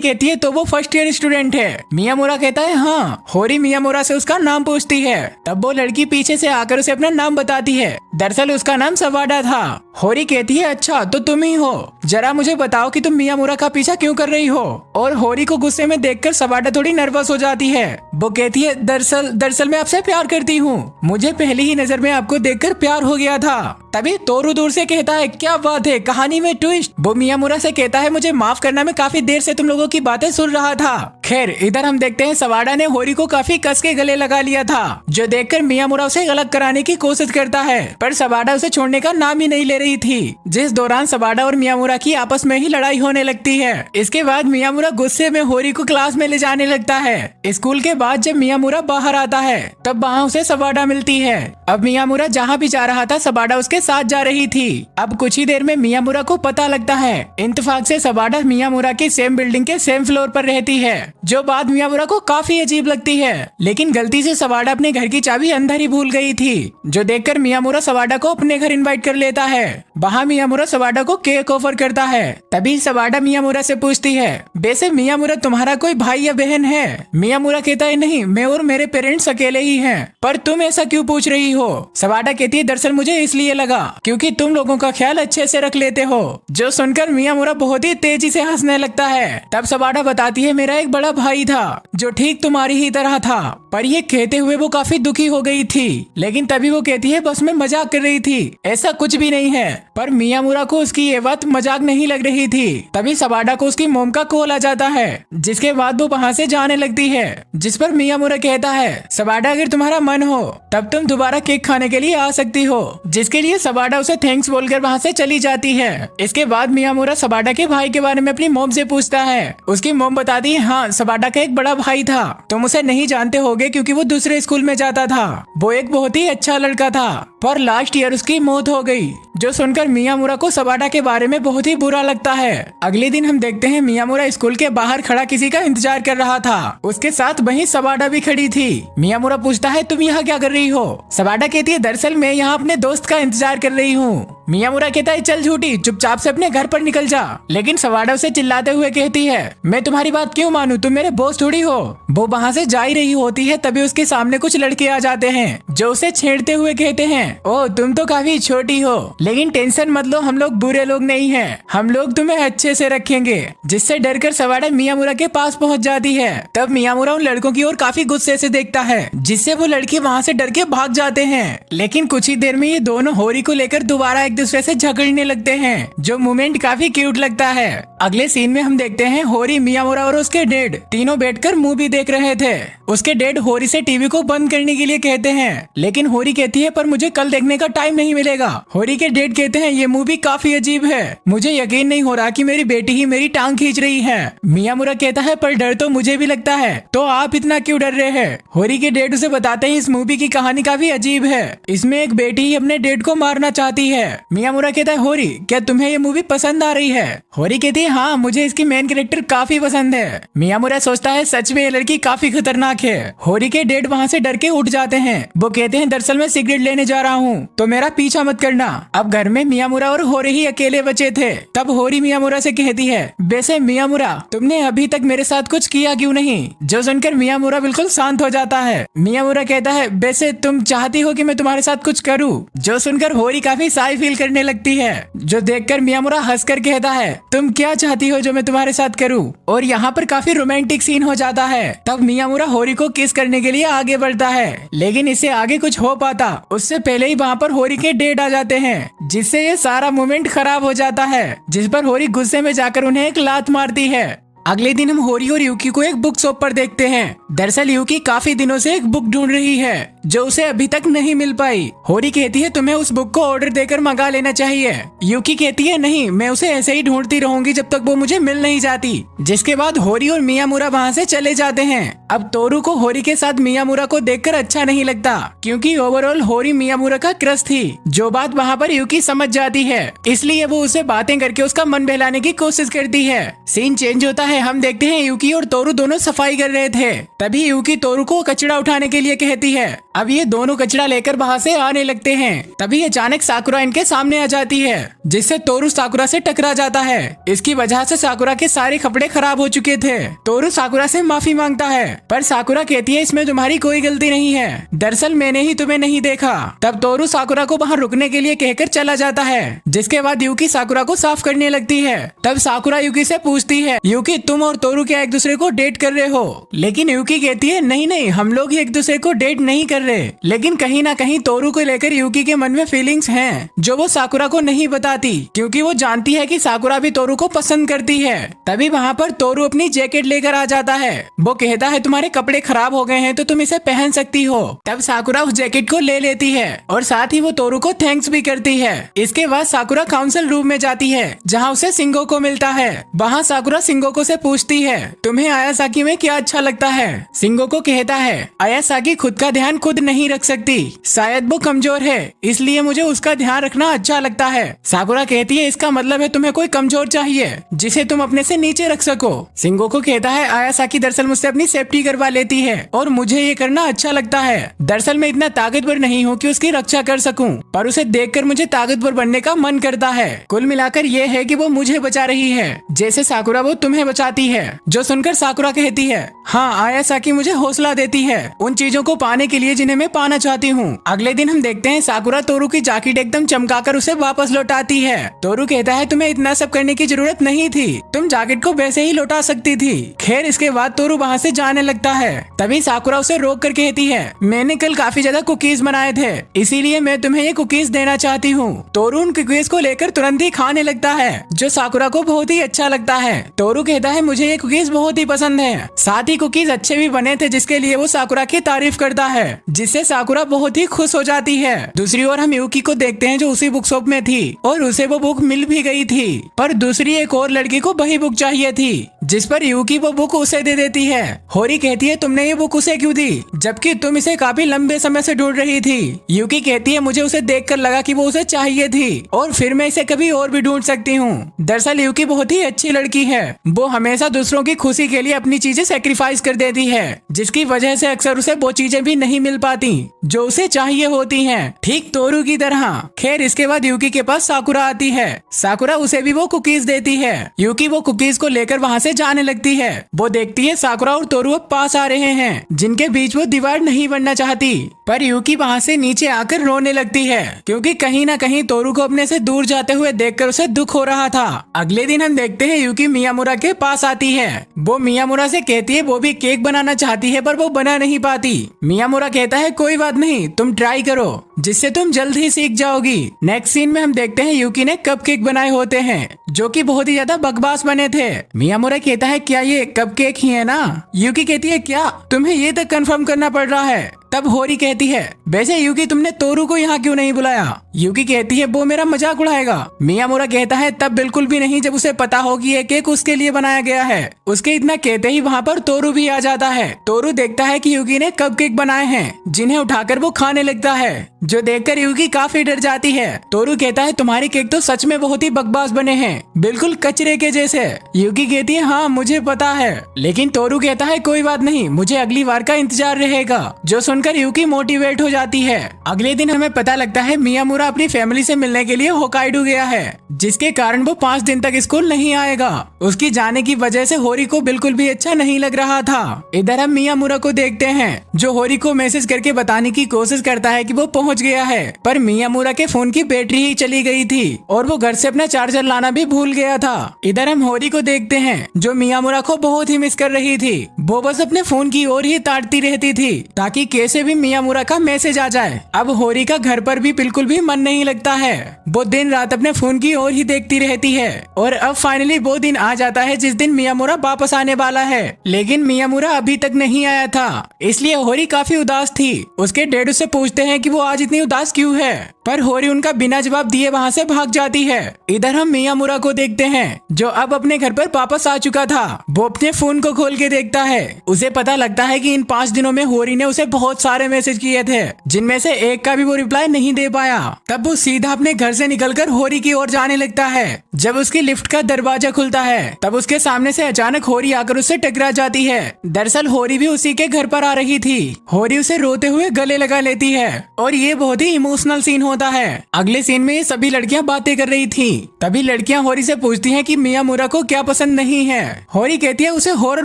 कहती है तो वो फर्स्ट ईयर स्टूडेंट है। मियामुरा कहता है हाँ। होरी मियामुरा से उसका नाम पूछती है। तब वो लड़की पीछे से आकर उसे अपना नाम बताती है। दरअसल उसका नाम सवाडा था। होरी कहती है अच्छा तो तुम ही हो, जरा मुझे बताओ कि तुम मियामुरा का पीछा क्यों कर रही हो। और होरी को गुस्से में देखकर सवाडा थोड़ी नर्वस हो जाती है। वो कहती है दरअसल मैं आपसे प्यार करती हूँ, मुझे पहली ही नजर में आपको देखकर प्यार हो गया था। तभी तोरू दूर से कहता है क्या बात है कहानी में ट्विस्ट। वो मियामुरा से कहता है मुझे माफ करना मैं काफी देर से तुम लोगों की बातें सुन रहा था। खैर इधर हम देखते हैं सवाडा ने होरी को काफी कस के गले लगा लिया था, जो देखकर मियामुरा उसे अलग कराने की कोशिश करता है पर सवाडा उसे छोड़ने का नाम ही नहीं ले रही थी, जिस दौरान सवाडा और मियामुरा की आपस में ही लड़ाई होने लगती है। इसके बाद मियामुरा गुस्से में होरी को क्लास में ले जाने लगता है। स्कूल के बाद जब मियामुरा बाहर आता है तब वहाँ उसे सवाडा मिलती है। अब मियामुरा जहाँ भी जा रहा था सवाडा उसके साथ जा रही थी। अब कुछ ही देर में मियामुरा को पता लगता है इत्तेफाक से सवाडा मियामुरा की सेम बिल्डिंग के सेम फ्लोर पर रहती है, जो बात मियामुरा को काफी अजीब लगती है। लेकिन गलती से सवाडा अपने घर की चाबी अंदर ही भूल गई थी, जो देखकर मियामुरा सवाडा को अपने घर इनवाइट कर लेता है। वहाँ मियामुरा सवाडा को केक ऑफर करता है। तभी सवाडा मियामुरा से पूछती है वैसे मियामुरा तुम्हारा कोई भाई या बहन है। मियामुरा कहता है नहीं मैं और मेरे पेरेंट्स अकेले ही हैं, पर तुम ऐसा क्यों पूछ रही हो। सवाडा कहती है दरअसल मुझे इसलिए लगा क्योंकि तुम लोगों का ख्याल अच्छे से रख लेते हो, जो सुनकर मियामुरा बहुत ही तेजी से हंसने लगता है। तब सवाडा बताती है मेरा एक बड़ा भाई था जो ठीक तुम्हारी ही तरह था, पर ये कहते हुए वो काफी दुखी हो गई थी। लेकिन तभी वो कहती है बस मैं मजाक कर रही थी, ऐसा कुछ भी नहीं है। पर मियामुरा को उसकी ये बात मजाक नहीं लग रही थी। तभी सवाडा को उसकी मोम का कॉल आ जाता है, जिसके बाद वो वहाँ से जाने लगती है। जिस पर मियामुरा कहता है सवाडा अगर तुम्हारा मन हो तब तुम दोबारा केक खाने के लिए आ सकती हो, जिसके लिए सवाडा उसे थैंक्स बोलकर वहाँ से चली जाती है। इसके बाद मियामुरा सवाडा के भाई के बारे में अपनी मोम से पूछता है। उसकी मोम बताती है हाँ सवाडा का एक बड़ा भाई था, तुम उसे नहीं जानते होगे क्योंकि वो दूसरे स्कूल में जाता था। वो एक बहुत ही अच्छा लड़का था, पर लास्ट ईयर उसकी मौत हो गई, जो सुनकर मियामुरा को सवाडा के बारे में बहुत ही बुरा लगता है। अगले दिन हम देखते हैं मियामुरा स्कूल के बाहर खड़ा किसी का इंतजार कर रहा था, उसके साथ वहीं सवाडा भी खड़ी थी। मियामुरा पूछता है तुम यहाँ क्या कर रही हो। सवाडा कहती है दरअसल मैं यहाँ अपने दोस्त का इंतजार कर रही हूँ। मियामुरा कहता है चल झूठी, चुपचाप से अपने घर पर निकल जा। लेकिन सवाड़ा उसे चिल्लाते हुए कहती है मैं तुम्हारी बात क्यों मानूं, तुम मेरे बॉस थोड़ी हो। वो वहाँ से जा ही रही होती है, तभी उसके सामने कुछ लड़के आ जाते हैं जो उसे छेड़ते हुए कहते हैं ओ तुम तो काफी छोटी हो, लेकिन टेंशन मत लो, हम लोग बुरे लोग नहीं हैं, हम लोग तुम्हें अच्छे से रखेंगे। जिससे डरकर सवाड़ा मियामुरा के पास पहुँच जाती है। तब मियामुरा उन लड़कों की ओर काफी गुस्से से देखता है, जिससे वो लड़के वहाँ से डर के भाग जाते हैं। लेकिन कुछ ही देर में ये दोनों होरी को लेकर दोबारा एक दूसरे से झगड़ने लगते हैं, जो मोमेंट काफी क्यूट लगता है। अगले सीन में हम देखते हैं होरी, मियामुरा और उसके डैड तीनों बैठकर मूवी देख रहे थे। उसके डैड होरी से टीवी को बंद करने के लिए कहते हैं, लेकिन होरी कहती है पर मुझे कल देखने का टाइम नहीं मिलेगा। होरी के डैड कहते हैं ये मूवी काफी अजीब है, मुझे यकीन नहीं हो रहा कि मेरी बेटी ही मेरी टांग खींच रही है। मियामुरा कहता है पर डर तो मुझे भी लगता है, तो आप इतना क्यों डर रहे हैं। होरी के डैड उसे बताते हैं इस मूवी की कहानी काफी अजीब है, इसमें एक बेटी ही अपने डैड को मारना चाहती है। मियामुरा कहता है होरी क्या तुम्हें ये मूवी पसंद आ रही है। होरी कहती है हाँ मुझे इसकी मेन कैरेक्टर काफी पसंद है। मियामुरा सोचता है सच में ये लड़की काफी खतरनाक है। होरी के डैड वहाँ से डर के उठ जाते हैं। वो कहते हैं दरअसल मैं सिगरेट लेने जा रहा हूँ, तो मेरा पीछा मत करना। अब घर में मियामुरा और होरी ही अकेले बचे थे। तब होरी मियामुरा से कहती है वैसे मियामुरा तुमने अभी तक मेरे साथ कुछ किया क्यों नहीं। जो सुनकर मियामुरा बिल्कुल शांत हो जाता है। मियामुरा कहता है वैसे तुम चाहती हो कि मैं तुम्हारे साथ कुछ करूँ। जो सुनकर होरी काफी शाय फील करने लगती है, जो देखकर मियामुरा हंसकर कहता है तुम क्या चाहती हो जो मैं तुम्हारे साथ करूँ। और यहाँ पर काफी रोमांटिक सीन हो जाता है। तब मियामुरा होरी को किस करने के लिए आगे बढ़ता है, लेकिन इससे आगे कुछ हो पाता उससे पहले ही वहाँ पर होरी के डैड आ जाते हैं, जिससे ये सारा मोमेंट खराब हो जाता है। जिस पर होरी गुस्से में जाकर उन्हें एक लात मारती है। अगले दिन हम होरी और यूकी को एक बुक शॉप पर देखते हैं। दरअसल यूकी काफी दिनों से एक बुक ढूंढ रही है जो उसे अभी तक नहीं मिल पाई। होरी कहती है तुम्हें उस बुक को ऑर्डर देकर मंगा लेना चाहिए। यूकी कहती है नहीं, मैं उसे ऐसे ही ढूंढती रहूंगी जब तक वो मुझे मिल नहीं जाती। जिसके बाद होरी और मियामुरा वहाँ से चले जाते हैं। अब तोरू को होरी के साथ मियामुरा को देखकर अच्छा नहीं लगता, क्योंकि ओवरऑल होरी मियामुरा का क्रश थी, जो बात वहाँ पर यूकी समझ जाती है। इसलिए वो उसे बातें करके उसका मन बहलाने की कोशिश करती है। सीन चेंज होता है, हम देखते हैं यूकी और तोरू दोनों सफाई कर रहे थे। तभी यूकी तोरू को कचरा उठाने के लिए कहती है। अब ये दोनों कचरा लेकर वहाँ से आने लगते हैं। तभी अचानक साकुरा इनके सामने आ जाती है, जिससे तोरू साकुरा से टकरा जाता है। इसकी वजह से साकुरा के सारे कपड़े खराब हो चुके थे। तोरू साकुरा से माफी मांगता है, पर साकुरा कहती है इसमें तुम्हारी कोई गलती नहीं है, दरअसल मैंने ही तुम्हें नहीं देखा। तब तोरू साकुरा को वहाँ रुकने के लिए कहकर चला जाता है, जिसके बाद यूकी साकुरा को साफ करने लगती है। तब साकुरा यूकी से पूछती है यूकी तुम और तोरू क्या एक दूसरे को डेट कर रहे हो। लेकिन यूकी कहती है नहीं नहीं, हम लोग ही एक दूसरे को डेट नहीं कर रहे। लेकिन कहीं ना कहीं तोरू को लेकर यूकी के मन में फीलिंग्स हैं, जो वो साकुरा को नहीं बताती, क्योंकि वो जानती है कि साकुरा भी तोरू को पसंद करती है। तभी वहाँ पर तोरू अपनी जैकेट लेकर आ जाता है। वो कहता है तुम्हारे कपड़े खराब हो गए हैं तो तुम इसे पहन सकती हो। तब साकुरा उस जैकेट को ले लेती है और साथ ही वो तोरू को थैंक्स भी करती है। इसके बाद साकुरा काउंसिल रूम में जाती है, जहाँ उसे सिंगो को मिलता है। वहाँ साकुरा सिंगोको से पूछती है तुम्हें आयासाकी में क्या अच्छा लगता है। सिंगोको कहता है आयासाकी खुद का ध्यान खुद नहीं रख सकती, शायद वो कमजोर है, इसलिए मुझे उसका ध्यान रखना अच्छा लगता है। साकुरा कहती है इसका मतलब है तुम्हें कोई कमजोर चाहिए जिसे तुम अपने से नीचे रख सको। सिंगोको कहता है आयासाकी दरअसल मुझसे अपनी सेफ्टी करवा लेती है और मुझे ये करना अच्छा लगता है। दरअसल मैं इतना ताकतवर नहीं हूँ कि उसकी रक्षा कर सकूं, पर उसे देखकर मुझे ताकतवर बनने का मन करता है। कुल मिलाकर ये है कि वो मुझे बचा रही है, जैसे साकुरा वो तुम्हें बचाती है। जो सुनकर साकुरा कहती है हाँ आयासाकी मुझे हौसला देती है उन चीजों को पाने के लिए जिन्हें मैं पाना चाहती हूँ। अगले दिन हम देखते हैं साकुरा तोरू की जैकेट एकदम चमकाकर उसे वापस लौटाती है। तोरू कहता है तुम्हें इतना सब करने की जरूरत नहीं थी, तुम जैकेट को वैसे ही लौटा सकती थी। खैर इसके बाद तोरू वहाँ से जाने लगता है। तभी साकुरा उसे रोक कर कहती है मैंने कल काफी ज्यादा कुकीज बनाए थे, इसीलिए मैं तुम्हें ये कुकीज देना चाहती हूँ। तोरू उन कुकीज को लेकर तुरंत ही खाने लगता है, जो साकुरा को बहुत ही अच्छा लगता है। तोरू कहता है मुझे ये कुकीज बहुत ही पसंद है, साथ ही कुकीज अच्छे भी बने थे, जिसके लिए वो साकुरा की तारीफ करता है, जिससे साकुरा बहुत ही खुश हो जाती है। दूसरी ओर हम यूकी को देखते हैं जो उसी बुक शॉप में थी और उसे वो बुक मिल भी गई थी, पर दूसरी एक और लड़की को वही बुक चाहिए थी, जिस पर यूकी वो बुक उसे दे देती है। होरी कहती है तुमने ये बुक उसे क्यों दी, जबकि तुम इसे काफी लंबे समय से ढूंढ रही थी। यूकी कहती है मुझे उसे देखकर लगा कि वो उसे चाहिए थी और फिर मैं इसे कभी और भी ढूंढ सकती हूँ। दरअसल यूकी बहुत ही अच्छी लड़की है, वो हमेशा दूसरों की खुशी के लिए अपनी चीजें सेक्रीफाइस कर देती है, जिसकी वजह से अक्सर उसे वो चीजें भी नहीं मिल मिल पाती जो उसे चाहिए होती हैं, ठीक तोरू की तरह। खैर इसके बाद यूकी के पास साकुरा आती है। साकुरा उसे भी वो कुकीज देती है। यूकी वो कुकीज को लेकर वहाँ से जाने लगती है। वो देखती है साकुरा और तोरू अब पास आ रहे हैं, जिनके बीच वो दीवार नहीं बनना चाहती। पर यूकी वहाँ से नीचे आकर रोने लगती है, क्योंकि कहीं ना कहीं तोरू को अपने से दूर जाते हुए देखकर उसे दुख हो रहा था। अगले दिन हम देखते हैं यूकी मियामुरा के पास आती है। वो मियामुरा से कहती है वो भी केक बनाना चाहती है, पर वो बना नहीं पाती। मियामुरा कहता है कोई बात नहीं, तुम ट्राई करो, जिससे तुम जल्द ही सीख जाओगी। नेक्स्ट सीन में हम देखते हैं यूकी ने कपकेक बनाए होते हैं, जो कि बहुत ही ज्यादा बकवास बने थे। मियामुरा कहता है क्या ये कपकेक ही है ना? यूकी कहती है क्या तुम्हें ये तक कंफर्म करना पड़ रहा है? तब होरी कहती है वैसे यूकी तुमने तोरू को यहाँ क्यों नहीं बुलाया? यूकी कहती है वो मेरा मजाक उड़ाएगा। मियामुरा कहता है तब बिल्कुल भी नहीं, जब उसे पता हो कि ये केक उसके लिए बनाया गया है। उसके इतना कहते ही वहाँ पर तोरू भी आ जाता है। तोरू देखता है कि यूकी ने कपकेक बनाए हैं, जिन्हें उठाकर वो खाने लगता है, जो देखकर यूकी काफी डर जाती है। तोरू कहता है तुम्हारे केक तो सच में बहुत ही बकवास बने हैं, बिल्कुल कचरे के जैसे। यूकी कहती है हाँ मुझे पता है, लेकिन तोरू कहता है कोई बात नहीं, मुझे अगली बार का इंतजार रहेगा। जो सुनकर यूकी मोटिवेट हो जाती है। अगले दिन हमें पता लगता है मियामुरा अपनी फैमिली से मिलने के लिए होकाइडो गया है, जिसके कारण वो 5 दिन तक स्कूल नहीं आएगा। उसकी जाने की वजह से होरी को बिल्कुल भी अच्छा नहीं लग रहा था। इधर हम मियामुरा को देखते हैं, जो होरी को मैसेज करके बताने की कोशिश करता है कि वो पहुंच गया है, पर मियामुरा के फोन की बैटरी ही चली गई थी और वो घर से अपना चार्जर लाना भी भूल गया था। इधर हम होरी को देखते हैं, जो मियामुरा को बहुत ही मिस कर रही थी। वो बस अपने फोन की ओर ही ताड़ती रहती थी, ताकि कैसे भी मियामुरा का मैसेज आ जाए। अब होरी का घर पर भी बिल्कुल भी मन नहीं लगता है। वो दिन रात अपने फोन की ओर ही देखती रहती है। और अब फाइनली वो दिन आ जाता है जिस दिन मियामुरा वापस आने वाला है, लेकिन मियामुरा अभी तक नहीं आया था, इसलिए होरी काफी उदास थी। उसके डैड उससे पूछते हैं कि वो आज इतनी उदास क्यों है, पर होरी उनका बिना जवाब दिए वहाँ से भाग जाती है। इधर हम मियामुरा को देखते हैं, जो अब अपने घर पर वापस आ चुका था। वो अपने फोन को खोल के देखता है। उसे पता लगता है कि इन 5 दिनों में होरी ने उसे बहुत सारे मैसेज किए थे, जिनमें से एक का भी वो रिप्लाई नहीं दे पाया। तब वो सीधा अपने घर से निकलकर होरी की ओर जाने लगता है। जब उसकी लिफ्ट का दरवाजा खुलता है, तब उसके सामने से अचानक होरी आकर उससे टकरा जाती है। दरअसल होरी भी उसी के घर पर आ रही थी। होरी उसे रोते हुए गले लगा लेती है और ये बहुत ही इमोशनल सीन होता है। अगले सीन में ये सभी लड़कियां बातें कर रही थी। तभी लड़कियां होरी से पूछती हैं कि मियामुरा को क्या पसंद नहीं है। होरी कहती है उसे हॉरर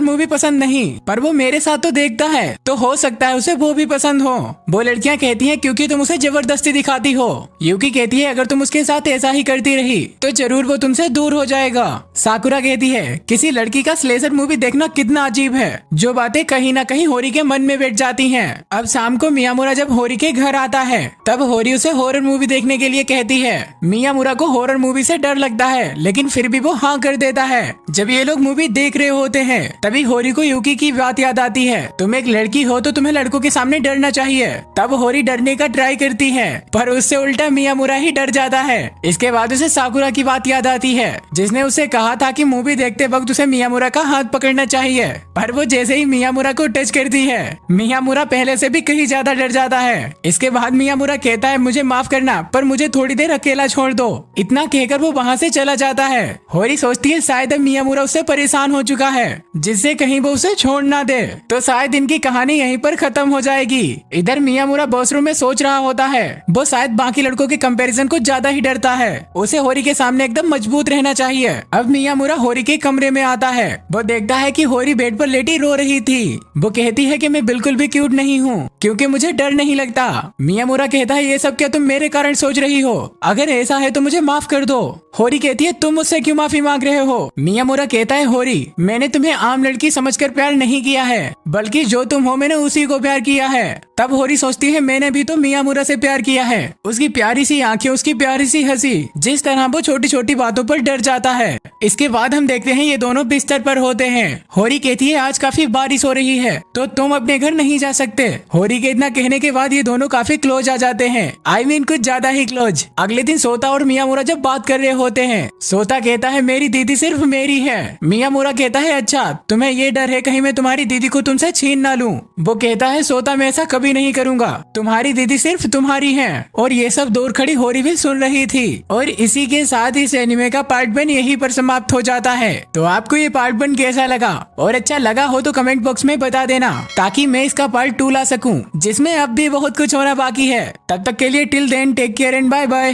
मूवी पसंद नहीं, पर वो मेरे साथ तो देखता है, तो हो सकता है उसे वो भी पसंद हो। वो लड़कियां कहती हैं क्योंकि तुम उसे जबरदस्ती दिखाती हो। यूकी कहती है अगर तुम उसके साथ ऐसा ही करती रही तो जरूर वो तुमसे दूर हो जाएगा। साकुरा कहती है किसी लड़की का स्लेशर मूवी देखना कितना अजीब है, जो बातें कहीं ना कहीं होरी के मन में बैठ जाती हैं। अब शाम को मियामुरा जब होरी के घर आता है, तब होरी उसे हॉरर मूवी देखने के लिए कहती है। मियामुरा को हॉरर मूवी से डर लगता है, लेकिन फिर भी वो हाँ कर देता है। जब ये लोग मूवी देख रहे होते हैं, तभी होरी को यूकी की बात याद आती है, तुम एक लड़की हो तो तुम्हें लड़कों के सामने डरना चाहिए। तब होरी डरने का ट्राई करती है, पर उससे उल्टा मियामुरा ही डर जाता है। इसके बाद उसे साकुरा की बात याद आती है, जिसने उसे कहा था कि मूवी देखते वक्त उसे मियामुरा का हाथ पकड़ना चाहिए। पर वो जैसे ही मियामुरा को टच करती है, मियामुरा पहले से भी कहीं ज्यादा डर जाता है। इसके बाद मियामुरा कहता है मुझे माफ करना, पर मुझे थोड़ी देर अकेला छोड़ दो। इतना कहकर वो वहाँ से चला जाता है। होरी सोचती है शायद मियामुरा उससे परेशान हो चुका है, जिससे कहीं वो उसे छोड़ ना दे, तो शायद इनकी कहानी यहीं पर खत्म हो जाएगी। इधर मियामुरा वॉशरूम में सोच रहा होता है, वो शायद बाकी लड़कों के कंपैरिजन को ज्यादा ही डरता है। उसे होरी के सामने एकदम मजबूत रहना चाहिए। अब मियामुरा होरी के कमरे में आता है। वो देखता है कि होरी बेड पर लेटी रो रही थी। वो कहती है कि मैं बिल्कुल भी क्यूट नहीं हूँ, क्योंकि मुझे डर नहीं लगता। मियामुरा कहता है ये सब क्या तुम मेरे कारण सोच रही हो? अगर ऐसा है तो मुझे माफ कर दो। होरी कहती है तुम मुझसे क्यों माफी मांग रहे हो? मियामुरा कहता है होरी मैंने तुम्हें आम लड़की समझकर प्यार नहीं किया है, बल्कि जो तुम हो मैंने उसी को प्यार किया है। तब होरी सोचती है मैंने भी तो मियामुरा से प्यार किया है। उसकी प्यारी सी आंखें, उसकी प्यारी सी हंसी, जिस तरह वो छोटी छोटी बातों पर डर जाता है। इसके बाद हम देखते हैं ये दोनों बिस्तर पर होते हैं। होरी कहती है आज काफी बारिश हो रही है, तो तुम अपने घर नहीं जा सकते। होरी के इतना कहने के बाद ये दोनों काफी क्लोज आ जाते हैं। आई मीन कुछ ज्यादा ही क्लोज। अगले दिन सोता और मियामुरा जब बात कर रहे होते हैं, सोता कहता है मेरी दीदी सिर्फ मेरी है। मियामुरा कहता है अच्छा तुम्हें ये डर है कहीं मैं तुम्हारी दीदी को तुमसे छीन ना लूं। वो कहता है सोता मैं ऐसा कभी भी नहीं करूँगा। तुम्हारी दीदी सिर्फ तुम्हारी है। और ये सब दूर खड़ी होरी भी सुन रही थी। और इसी के साथ इस एनिमे का पार्ट 1 यहीं पर समाप्त हो जाता है। तो आपको ये पार्ट 1 कैसा लगा और अच्छा लगा हो तो कमेंट बॉक्स में बता देना, ताकि मैं इसका पार्ट 2 ला सकूं, जिसमें अब भी बहुत कुछ होना बाकी है। तब तक के लिए till then take care and bye bye.